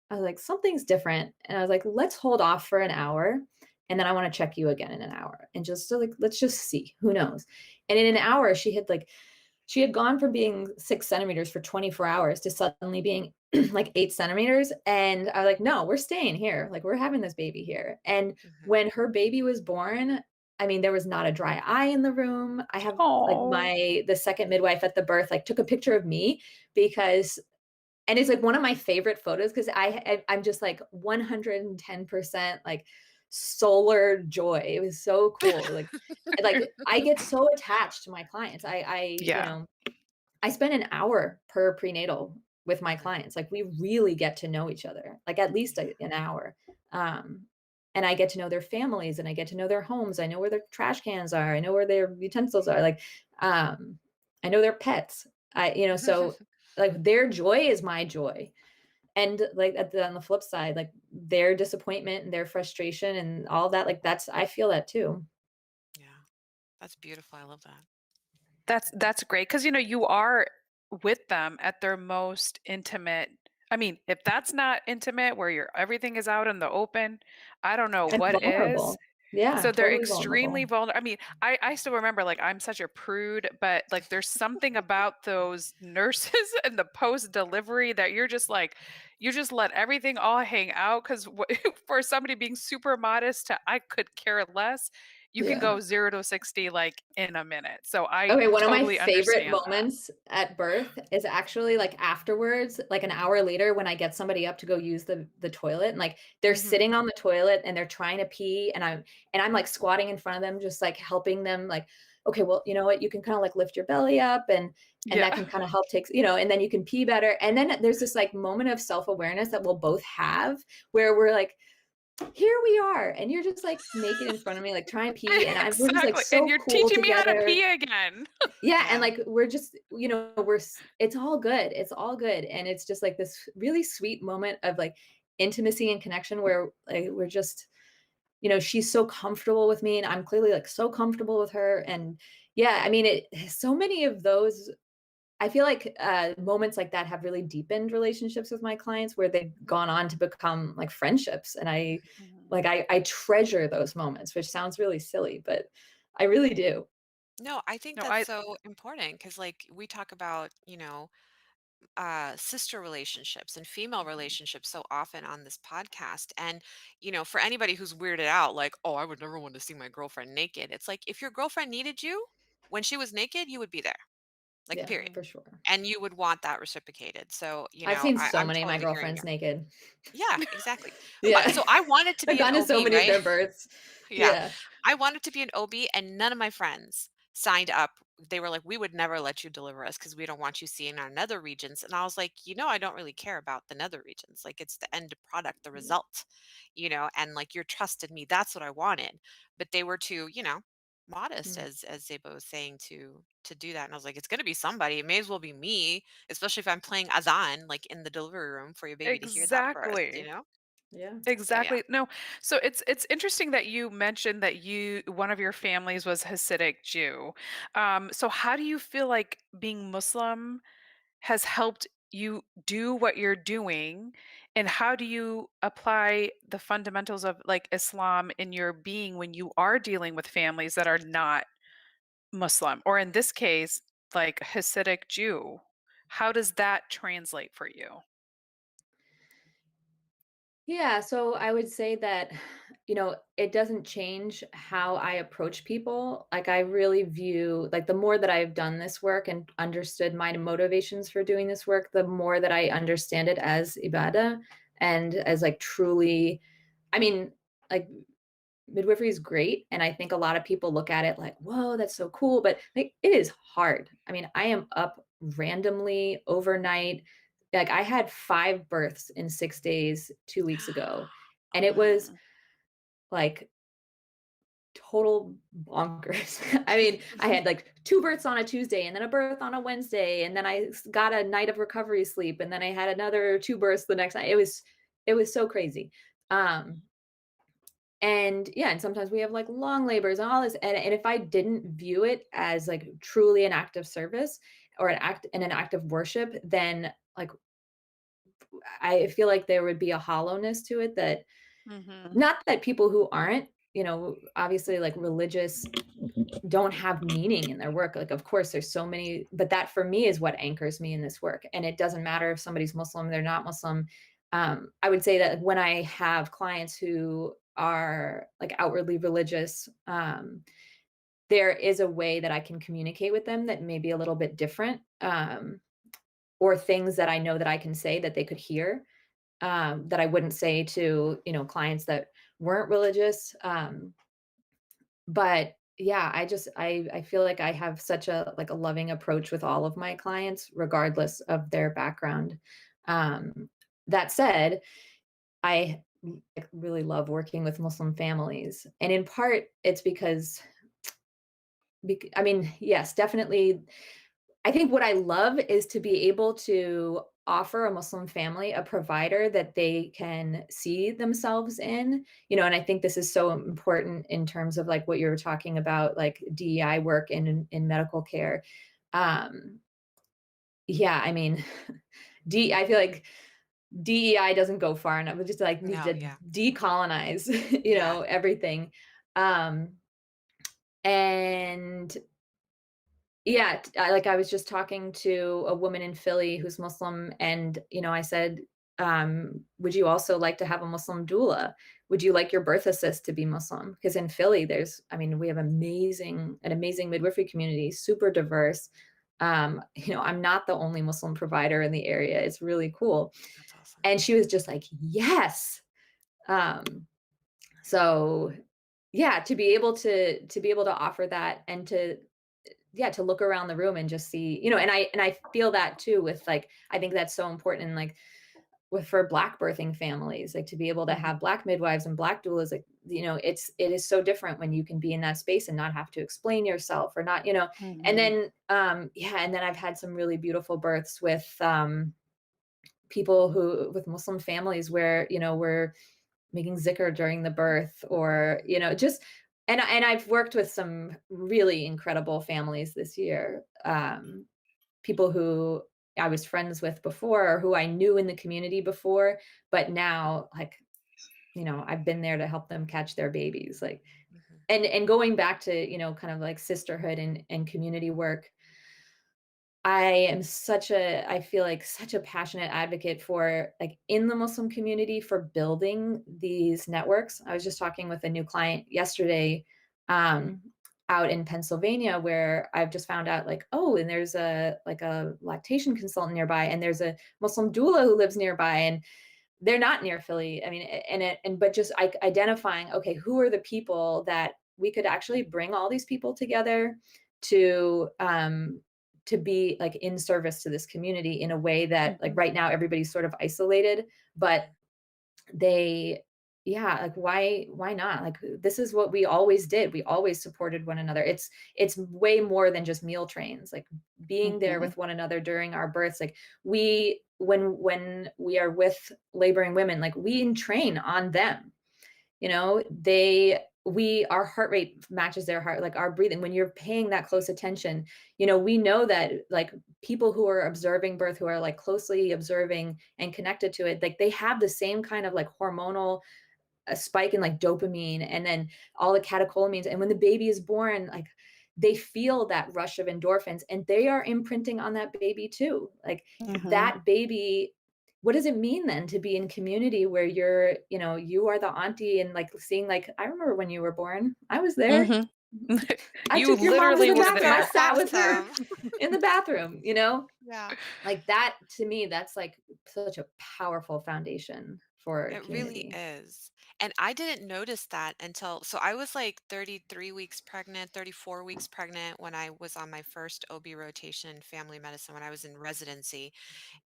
I was like, something's different. And I was like, let's hold off for an hour. And then I want to check you again in an hour. And just so like, let's just see, who knows? And in an hour, she had gone from being 6 centimeters for 24 hours to suddenly being like 8 centimeters. And I was like, no, we're staying here. Like, we're having this baby here. And Mhm. when her baby was born, I mean, there was not a dry eye in the room. I have like Oh. the second midwife at the birth, like, took a picture of me, because and it's like one of my favorite photos, because I'm just like 110% like solar joy. It was so cool. Like I get so attached to my clients. Yeah. I spend an hour per prenatal with my Mhm. clients. Like, we really get to know each other, like at least an hour. Um, and I get to know their families, and I get to know their homes. I know where their trash cans are. I know where their utensils are. Like, um, I know their pets. So like their joy is my joy. And like on the flip side, like their disappointment and their frustration and all that, like I feel that too. Yeah, that's beautiful. I love that. That's great, because you are with them at their most intimate. I mean, if that's not intimate where everything is out in the open, I don't know And what is. vulnerable. Yeah, So they're totally extremely vulnerable. vulnerable. I mean, I still remember, like, I'm such a prude, but like there's something about those nurses and the post delivery that you're just like, you just let everything all hang out, because for somebody being super modest to I could care less, you can Yeah. go 0 to 60 like in a minute. So I Okay, one of my totally favorite understand that. moments at birth is actually like afterwards, like an hour later, when I get somebody up to go use the toilet, and like they're Mhm. sitting on the toilet and they're trying to pee, and I'm like squatting in front of them, just like helping them, like, okay, well, you know what, you can kind of like lift your belly up, and that Yeah. can kind of help take, and then you can pee better. And then there's this like moment of self-awareness that we'll both have, where we're like, here we are, and you're just like naked in front of me, like trying to pee, and we're just like Exactly. And so you're cool teaching me how to together. pee again. Yeah, and Yeah. like we're just, it's all good. It's all good. And it's just like this really sweet moment of like intimacy and connection, where like we're just, she's so comfortable with me, and I'm clearly like so comfortable with her. And yeah, I mean, so many of those, I feel like moments like that have really deepened relationships with my clients, where they've gone on to become like friendships. And Mhm. I treasure those moments, which sounds really silly, but I really do. No, I think No, that's I so important because, like, we talk about, sister relationships and female relationships so often on this podcast. And, for anybody who's weirded out, like, oh, I would never want to see my girlfriend naked. It's like, if your girlfriend needed you when she was naked, you would be there, like, Yeah, period. for sure. And you would want that reciprocated. So, I've seen so I'm many of my totally hearing you. girlfriends naked. Yeah, exactly. Yeah. So I wanted to I've be an gone to so OB, many of right? their births. Yeah. Yeah. I wanted to be an OB and none of my friends signed up. They were like, "We would never let you deliver us because we don't want you seeing our nether regions." And I was like, I don't really care about the nether regions. Like it's the end product, the result, and like you're trusted me. That's what I wanted. But they were too, modest Mm. as Zeba was saying to do that. And I was like, it's gonna be somebody. It may as well be me, especially if I'm playing Azan like in the delivery room for your baby to hear that first, Exactly. Yeah. So yeah. Exactly. No, so it's interesting that you mentioned that one of your families was Hasidic Jew. So how do you feel like being Muslim has helped you do what you're doing, and how do you apply the fundamentals of like Islam in your being when you are dealing with families that are not Muslim, or in this case, like Hasidic Jew? How does that translate for you? Yeah, so I would say that, it doesn't change how I approach people. Like I really view like the more that I've done this work and understood my motivations for doing this work, the more that I understand it as ibadah and as like truly, I mean, like midwifery is great. And I think a lot of people look at it like, whoa, that's so cool. But like it is hard. I mean, I am up randomly overnight. Like I had 5 births in 6 days 2 weeks ago. And Oh it was wow. like total bonkers. I mean, I had like 2 births on a Tuesday and then a birth on a Wednesday. And then got a night of recovery sleep. And then I had another 2 births the next night. It was so crazy. Um, and yeah, and sometimes we have like long labors and all this. And if I didn't view it as like truly an act of service or an act of worship, then like I feel like there would be a hollowness to it that Mhm. not that people who aren't, obviously like religious don't have meaning in their work. Like, of course, there's so many, but that for me is what anchors me in this work. And it doesn't matter if somebody's Muslim, they're not Muslim. I would say that when I have clients who are like outwardly religious, there is a way that I can communicate with them that may be a little bit different, or things that I know that I can say that they could hear, that I wouldn't say to clients that weren't religious. But yeah, I feel like I have such a like a loving approach with all of my clients regardless of their background. That said, I like, really love working with Muslim families. And in part it's because I mean, yes, definitely I think what I love is to be able to offer a Muslim family a provider that they can see themselves in, and I think this is so important in terms of like what you were talking about, like DEI work in medical care. Um, yeah, I mean, I feel like DEI doesn't go far enough. We just like need No, to yeah. decolonize, Yeah. everything. Um, and Yeah, like I was just talking to a woman in Philly who's Muslim, and I said, "Would you also like to have a Muslim doula? Would you like your birth assist to be Muslim?" Because in Philly, I mean, we have an amazing midwifery community, super diverse. I'm not the only Muslim provider in the area. It's really cool. That's awesome. And she was just like, "Yes." Um, so yeah, to be able to offer that and to yeah, to look around the room and just see, and I feel that too with like I think that's so important in like with for black birthing families, like to be able to Mhm. have black midwives and black doulas, like it is so different when you can be in that space and not have to explain yourself or not, and Mhm. then yeah, and then I've had some really beautiful births with people who with Muslim families where, we're making zikr during the birth or, Mhm. just and I've worked with some really incredible families this year. People who I was friends with before or who I knew in the community before, but now like, I've been there to help them catch their babies. Like Mhm. and going back to, kind of like sisterhood and community work. I feel like such a passionate advocate for, like, in the Muslim community, for building these networks. I was just talking with a new client yesterday, um, out in Pennsylvania, where I've just found out, like, oh, and there's a lactation consultant nearby, and there's a Muslim doula who lives nearby, and they're not near Philly. I mean, but just identifying, okay, who are the people that we could actually bring all these people together to be like in service to this community in a way that, like, Mhm. right now everybody's sort of isolated, but they yeah, like, why not? Like, this is what we always did. We always supported one another. It's way more than just meal trains. Like, being there Mhm. with one another during our births. Like, when we are with laboring women, like, we train on them. Our heart rate matches their heart, like, our breathing. When you're paying that close attention, we know that, like, people who are observing birth, who are, like, closely observing and connected to it, like, they have the same kind of, like, hormonal a spike in, like, dopamine, and then all the catecholamines, and when the baby is born, like, they feel that rush of endorphins, and they are imprinting on that baby too. Like, Mhm. that baby, what does it mean then to be in community where you are the auntie, and, like, seeing, like, I remember when you were born, I was there. Mhm. I You took your mom to literally the were bathroom. I So there. sat with her awesome. in the bathroom, Yeah. like, that to me, that's, like, such a powerful foundation for It really community. is. And I didn't notice that until, so I was like 33 weeks pregnant, 34 weeks pregnant when I was on my first OB rotation in family medicine when I was in residency.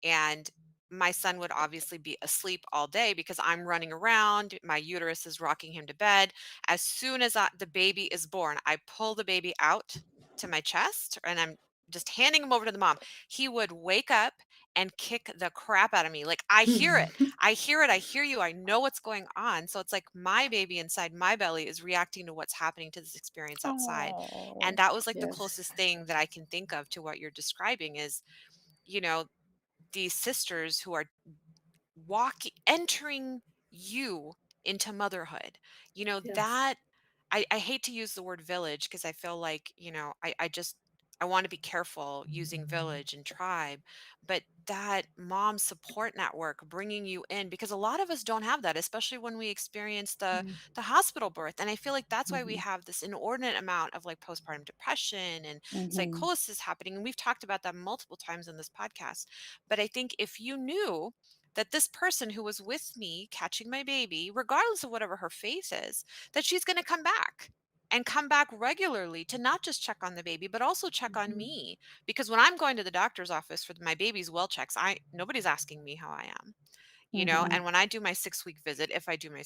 And my son would obviously be asleep all day because I'm running around. My uterus is rocking him to bed. As soon as the baby is born, I pull the baby out to my chest and I'm just handing him over to the mom. He would wake up and kick the crap out of me. Like, I hear it. I hear it. I hear you. I know what's going on. So it's like my baby inside my belly is reacting to what's happening to this experience outside. And Oh. that was like the Yes. closest thing that I can think of to what you're describing is, you know, these sisters who are entering you into motherhood. Yes. That I hate to use the word village because I feel like, I want to be careful using village and tribe, but that mom support network bringing you in, because a lot of us don't have that, especially when we experience Mm, the hospital birth. And I feel like that's why we mhm, have this inordinate amount of like postpartum depression and Mhm. psychosis happening. And we've talked about that multiple times in this podcast. But I think if you knew that this person who was with me catching my baby, regardless of whatever her face is, that she's going to come back and come back regularly to not just check on the baby, but also check on mhm, me. Because when I'm going to the doctor's office for my baby's well checks, nobody's asking me how I am. Mhm. And when I do my 6 week visit, if I do my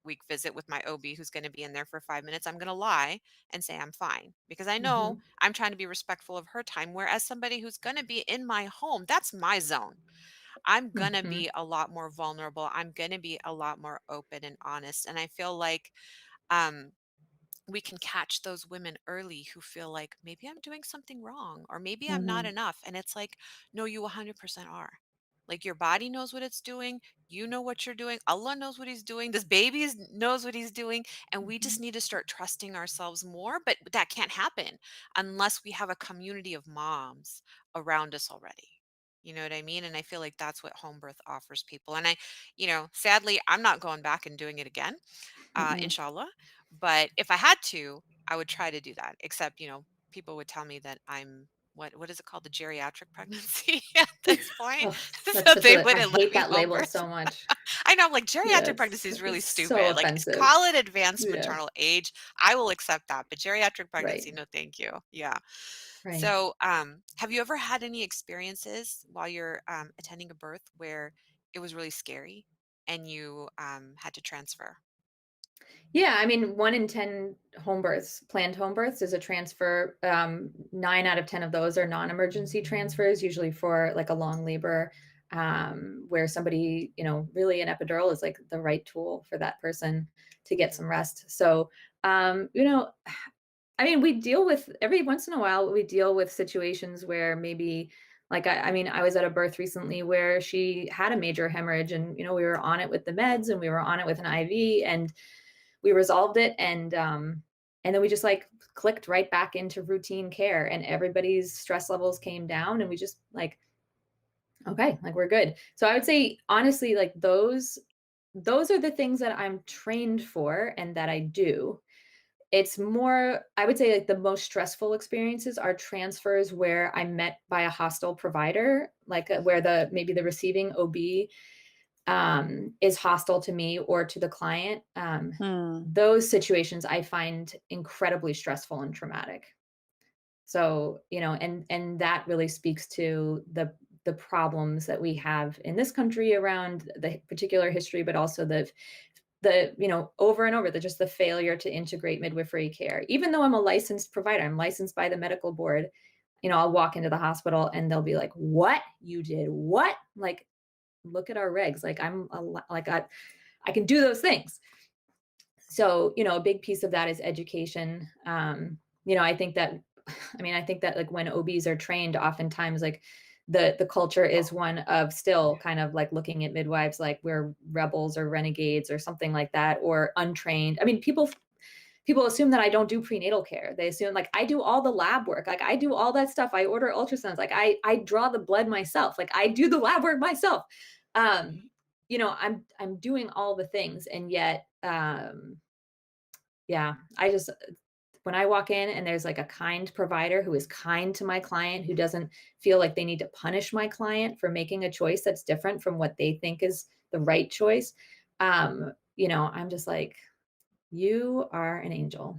week visit with my OB who's going to be in there for 5 minutes, I'm going to lie and say I'm fine because I know mhm, I'm trying to be respectful of her time. Whereas somebody who's going to be in my home, that's my zone. I'm going to mhm, be a lot more vulnerable. I'm going to be a lot more open and honest. And I feel like um, we can catch those women early who feel like maybe I'm doing something wrong or maybe I'm not mhm, enough. And it's like, no, you 100% are. Like, your body knows what it's doing. You know what you're doing. Allah knows what he's doing. This baby knows what he's doing. And we just mhm, need to start trusting ourselves more. But that can't happen unless we have a community of moms around us already. You know what I mean? And I feel like that's what home birth offers people. And sadly, I'm not going back and doing it again, mhm. inshallah. But if I had to, I would try to do that. Except, people would tell me that I'm what is it called? The geriatric pregnancy at this point. Oh, that's So such they a I wouldn't let hate me that home label birth. so much. I know, I'm like, geriatric Yes, pregnancy is really it's so stupid. Like, offensive. call it advanced Yeah, maternal age. I will accept that. But geriatric pregnancy, right, no, thank you. Yeah. right. So, have you ever had any experiences while you're attending a birth where it was really scary and you had to transfer? Yeah, I mean, 1 in 10 planned home births is a transfer. 9 out of 10 of those are non-emergency transfers, usually for, like, a long labor, where somebody, really an epidural is, like, the right tool for that person to get Mhm. some rest. So, I mean, we deal with every once in a while, we deal with situations where maybe, like, I mean, I was at a birth recently where she had a major hemorrhage, and, we were on it with the meds, and we were on it with an IV, and we resolved it. And And then we just like clicked right back into routine care, and everybody's stress levels came down, and we just like, okay, like we're good. So I would say honestly, like those are the things that I'm trained for and that I do. It's more, I would say, like the most stressful experiences are transfers where I'm met by a hostile provider, like where the maybe the receiving OB is hostile to me or to the client. Hmm. Those situations I find incredibly stressful and traumatic. So, and that really speaks to the problems that we have in this country around the particular history, but also the over and over, just the failure to integrate midwifery care. Even though I'm a licensed provider, I'm licensed by the medical board, I'll walk into the hospital and they'll be like, "What? You did what?" Like, look at our regs. Like I can do those things. So, a big piece of that is education. I think that I think that like when OBs are trained, oftentimes like the culture is one of still kind of like looking at midwives like we're rebels or renegades or something like that, or untrained. I mean, people assume that I don't do prenatal care. They assume like I do all the lab work. Like I do all that stuff. I order ultrasounds. Like I draw the blood myself. Like I do the lab work myself. I'm doing all the things, and yet yeah, when I walk in and there's like a kind provider who is kind to my client, who doesn't feel like they need to punish my client for making a choice that's different from what they think is the right choice, I'm just like, you are an angel.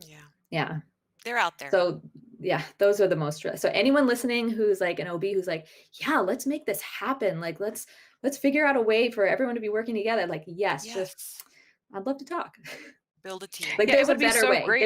Yeah. Yeah. They're out there. So yeah, those are the most stress. So anyone listening who's like an OB who's like, yeah, let's make this happen. Like let's figure out a way for everyone to be working together. Like, yes, just Yes. I'd love to talk. Build a team. Like Yeah, it there's a would be better so way. great.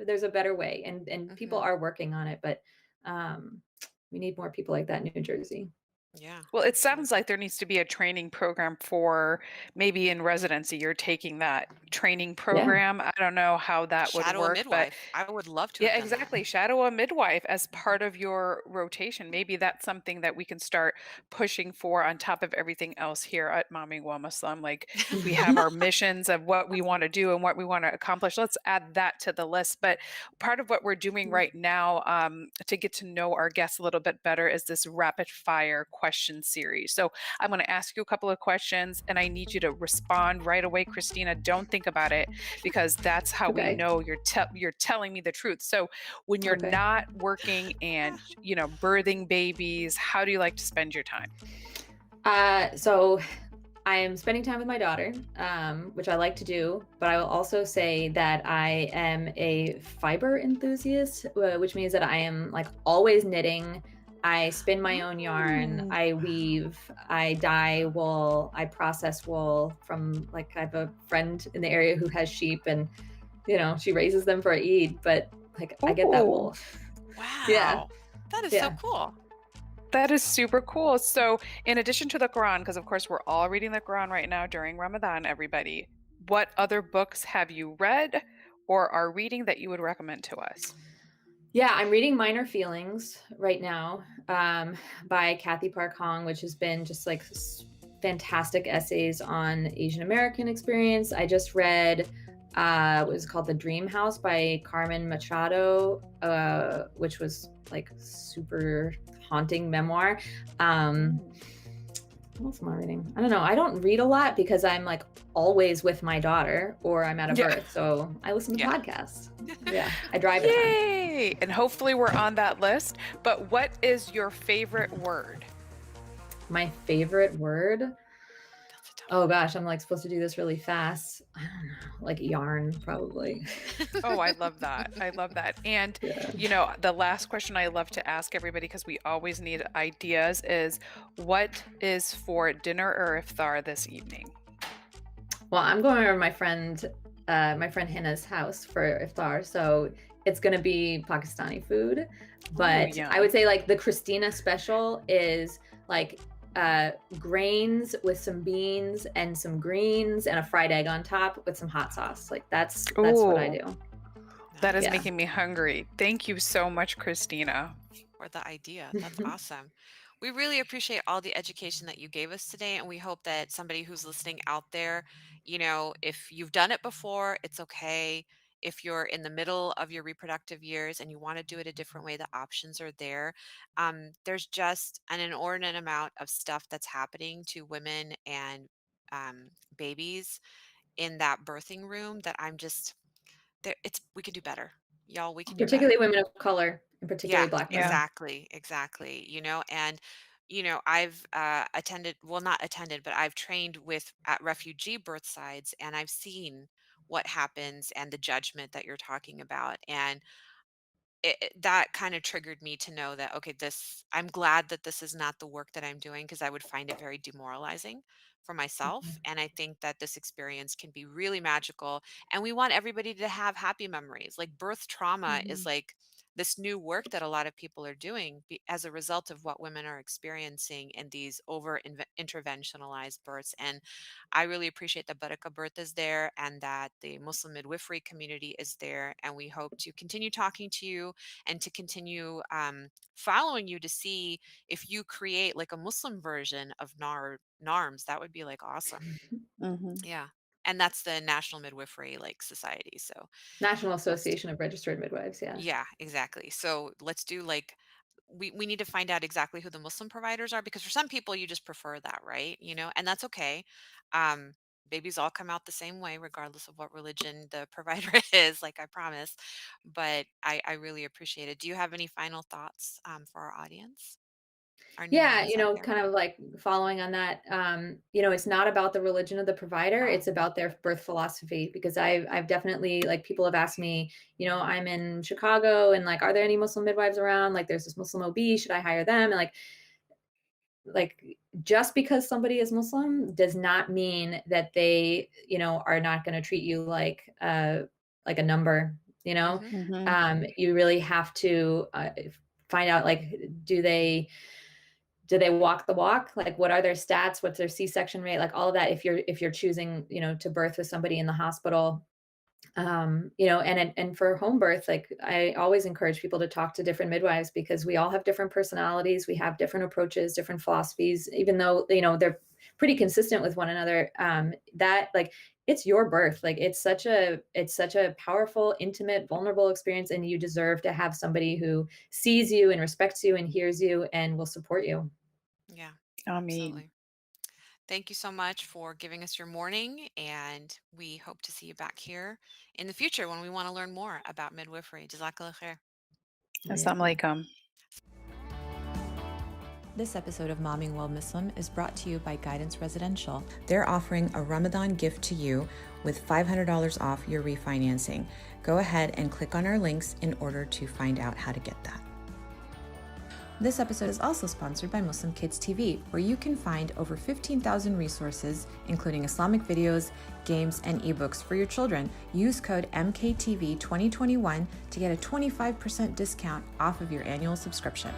There's a better way, and people Mhm. are working on it, but um we need more people like that in New Jersey. Yeah, Well, it sounds absolutely. like there needs to be a training program for maybe in residency, you're taking that training Yeah. program. I don't know how that would Shadow a work, but midwife. I would love to have yeah, done that. exactly. Shadow a midwife as Mhm. part of your rotation. Maybe that's something that we can start pushing for on top of everything else here at Mommyingwhilemuslim. Like we have our missions of what we want to do and what we want to accomplish. Let's add that to the list. But part of what we're doing right now to get to know our guests a little bit better is this rapid fire question series. So I'm going to ask you a couple of questions and I need you to respond right away, Christina. Don't think about it because that's how we Okay. know you're telling me the truth. So when you're Okay. not working and birthing babies, how do you like to spend your time? So I'm spending time with my daughter, which I like to do, but I will also say that I am a fiber enthusiast, which means that I am like always knitting. I spin my own yarn, Ooh. I weave, I dye wool, I process wool from like I have a friend in the area who has sheep, and she raises them for Eid, but like I get that Ooh, wool. Yeah. Wow. That is so Yeah. cool. that is super cool. So in addition to the Quran, because of course we're all reading the Quran right now during Ramadan, everybody, what other books have you read or are reading that you would recommend to us? Yeah, I'm reading Minor Feelings right now, by Kathy Park Hong, which has been just like fantastic essays on Asian American experience. I just read what was it called, The Dream House by Carmen Machado, which was like super haunting memoir. Mm. What else am I reading? I don't know. I don't read a lot because I'm like always with my daughter or I'm at a Yeah. birth. So I listen to Yeah. podcasts. Yeah, I drive a ton. Yay! And hopefully we're on that list. But what is your favorite word? My favorite word? That's a tough Oh one. gosh, I'm like supposed to do this really fast. I don't know, like yarn, probably. Oh, I love that. I love that. And, Yeah. the last question I love to ask everybody because we always need ideas is what is for dinner or iftar this evening? Well, I'm going over to my friend Hannah's house for iftar, so it's gonna be Pakistani food. Ooh, But I yum. would say like the Christina special is like grains with some beans and some greens and a fried egg on top with some hot sauce. Like that's what I Ooh, do. that is Nice. Yeah. making me hungry. Thank you so much, Christina. For the idea. That's awesome. We really appreciate all the education that you gave us today. And we hope that somebody who's listening out there, if you've done it before, it's okay. if you're in the middle of your reproductive years and you want to do it a different way, the options are there. There's just an inordinate amount of stuff that's happening to women and babies in that birthing room that I'm just there. We can do better, y'all. We can do Particularly better. women of color, and Yeah, particularly Black Yeah. women. exactly, and I've attended, well, not attended, but I've trained with at refugee birth sites, and I've seen what happens and the judgment that you're talking about. And that kind of triggered me to know that, okay, I'm glad that this is not the work that I'm doing, because I would find it very demoralizing for myself. And I think that this experience can be really magical, and we want everybody to have happy memories. Like, birth trauma is Mhm. like this new work that a lot of people are doing as a result of what women are experiencing in these over interventionalized births. And I really appreciate that Baraka birth is there, and that the Muslim midwifery community is there, and we hope to continue talking to you and to continue following you to see if you create like a Muslim version of NARMS. That would be like awesome. Hmm. Yeah. And that's the National Midwifery like Society. So National let's do, Association of Registered Midwives, yeah. yeah, exactly. So let's do like, we need to find out exactly who the Muslim providers are, because for some people you just prefer that, right? And that's okay. Um, Babies all come out the same way, regardless of what religion the provider is, like I promise. But I really appreciate it. Do you have any final thoughts for our audience, our new Yeah, moms out there? kind of like following on that, it's not about the religion of the provider, it's about their birth philosophy. Because I've definitely, like, people have asked me, I'm in Chicago, and like, are there any Muslim midwives around? Like, there's this Muslim OB, should I hire them? And like just because somebody is Muslim does not mean that they, are not going to treat you like a number, you know. Hmm. Hmm. You really have to find out, like, do they walk the walk? Like, what are their stats? What's their C-section rate? Like, all of that. If you're choosing, to birth with somebody in the hospital, and for home birth, like, I always encourage people to talk to different midwives, because we all have different personalities, we have different approaches, different philosophies, even though they're pretty consistent with one another. That, like, it's your birth. Like, it's such a powerful, intimate, vulnerable experience, and you deserve to have somebody who sees you and respects you and hears you and will support you. Yeah, I mean, absolutely. Thank you so much for giving us your morning, and we hope to see you back here in the future when we want to learn more about midwifery. Jazakallah khair. Assalamu alaikum. This episode of Momming Well Muslim is brought to you by Guidance Residential. They're offering a Ramadan gift to you with $500 off your refinancing. Go ahead and click on our links in order to find out how to get that. This episode is also sponsored by Muslim Kids TV, where you can find over 15,000 resources, including Islamic videos, games, and ebooks for your children. Use code MKTV2021 to get a 25% discount off of your annual subscription.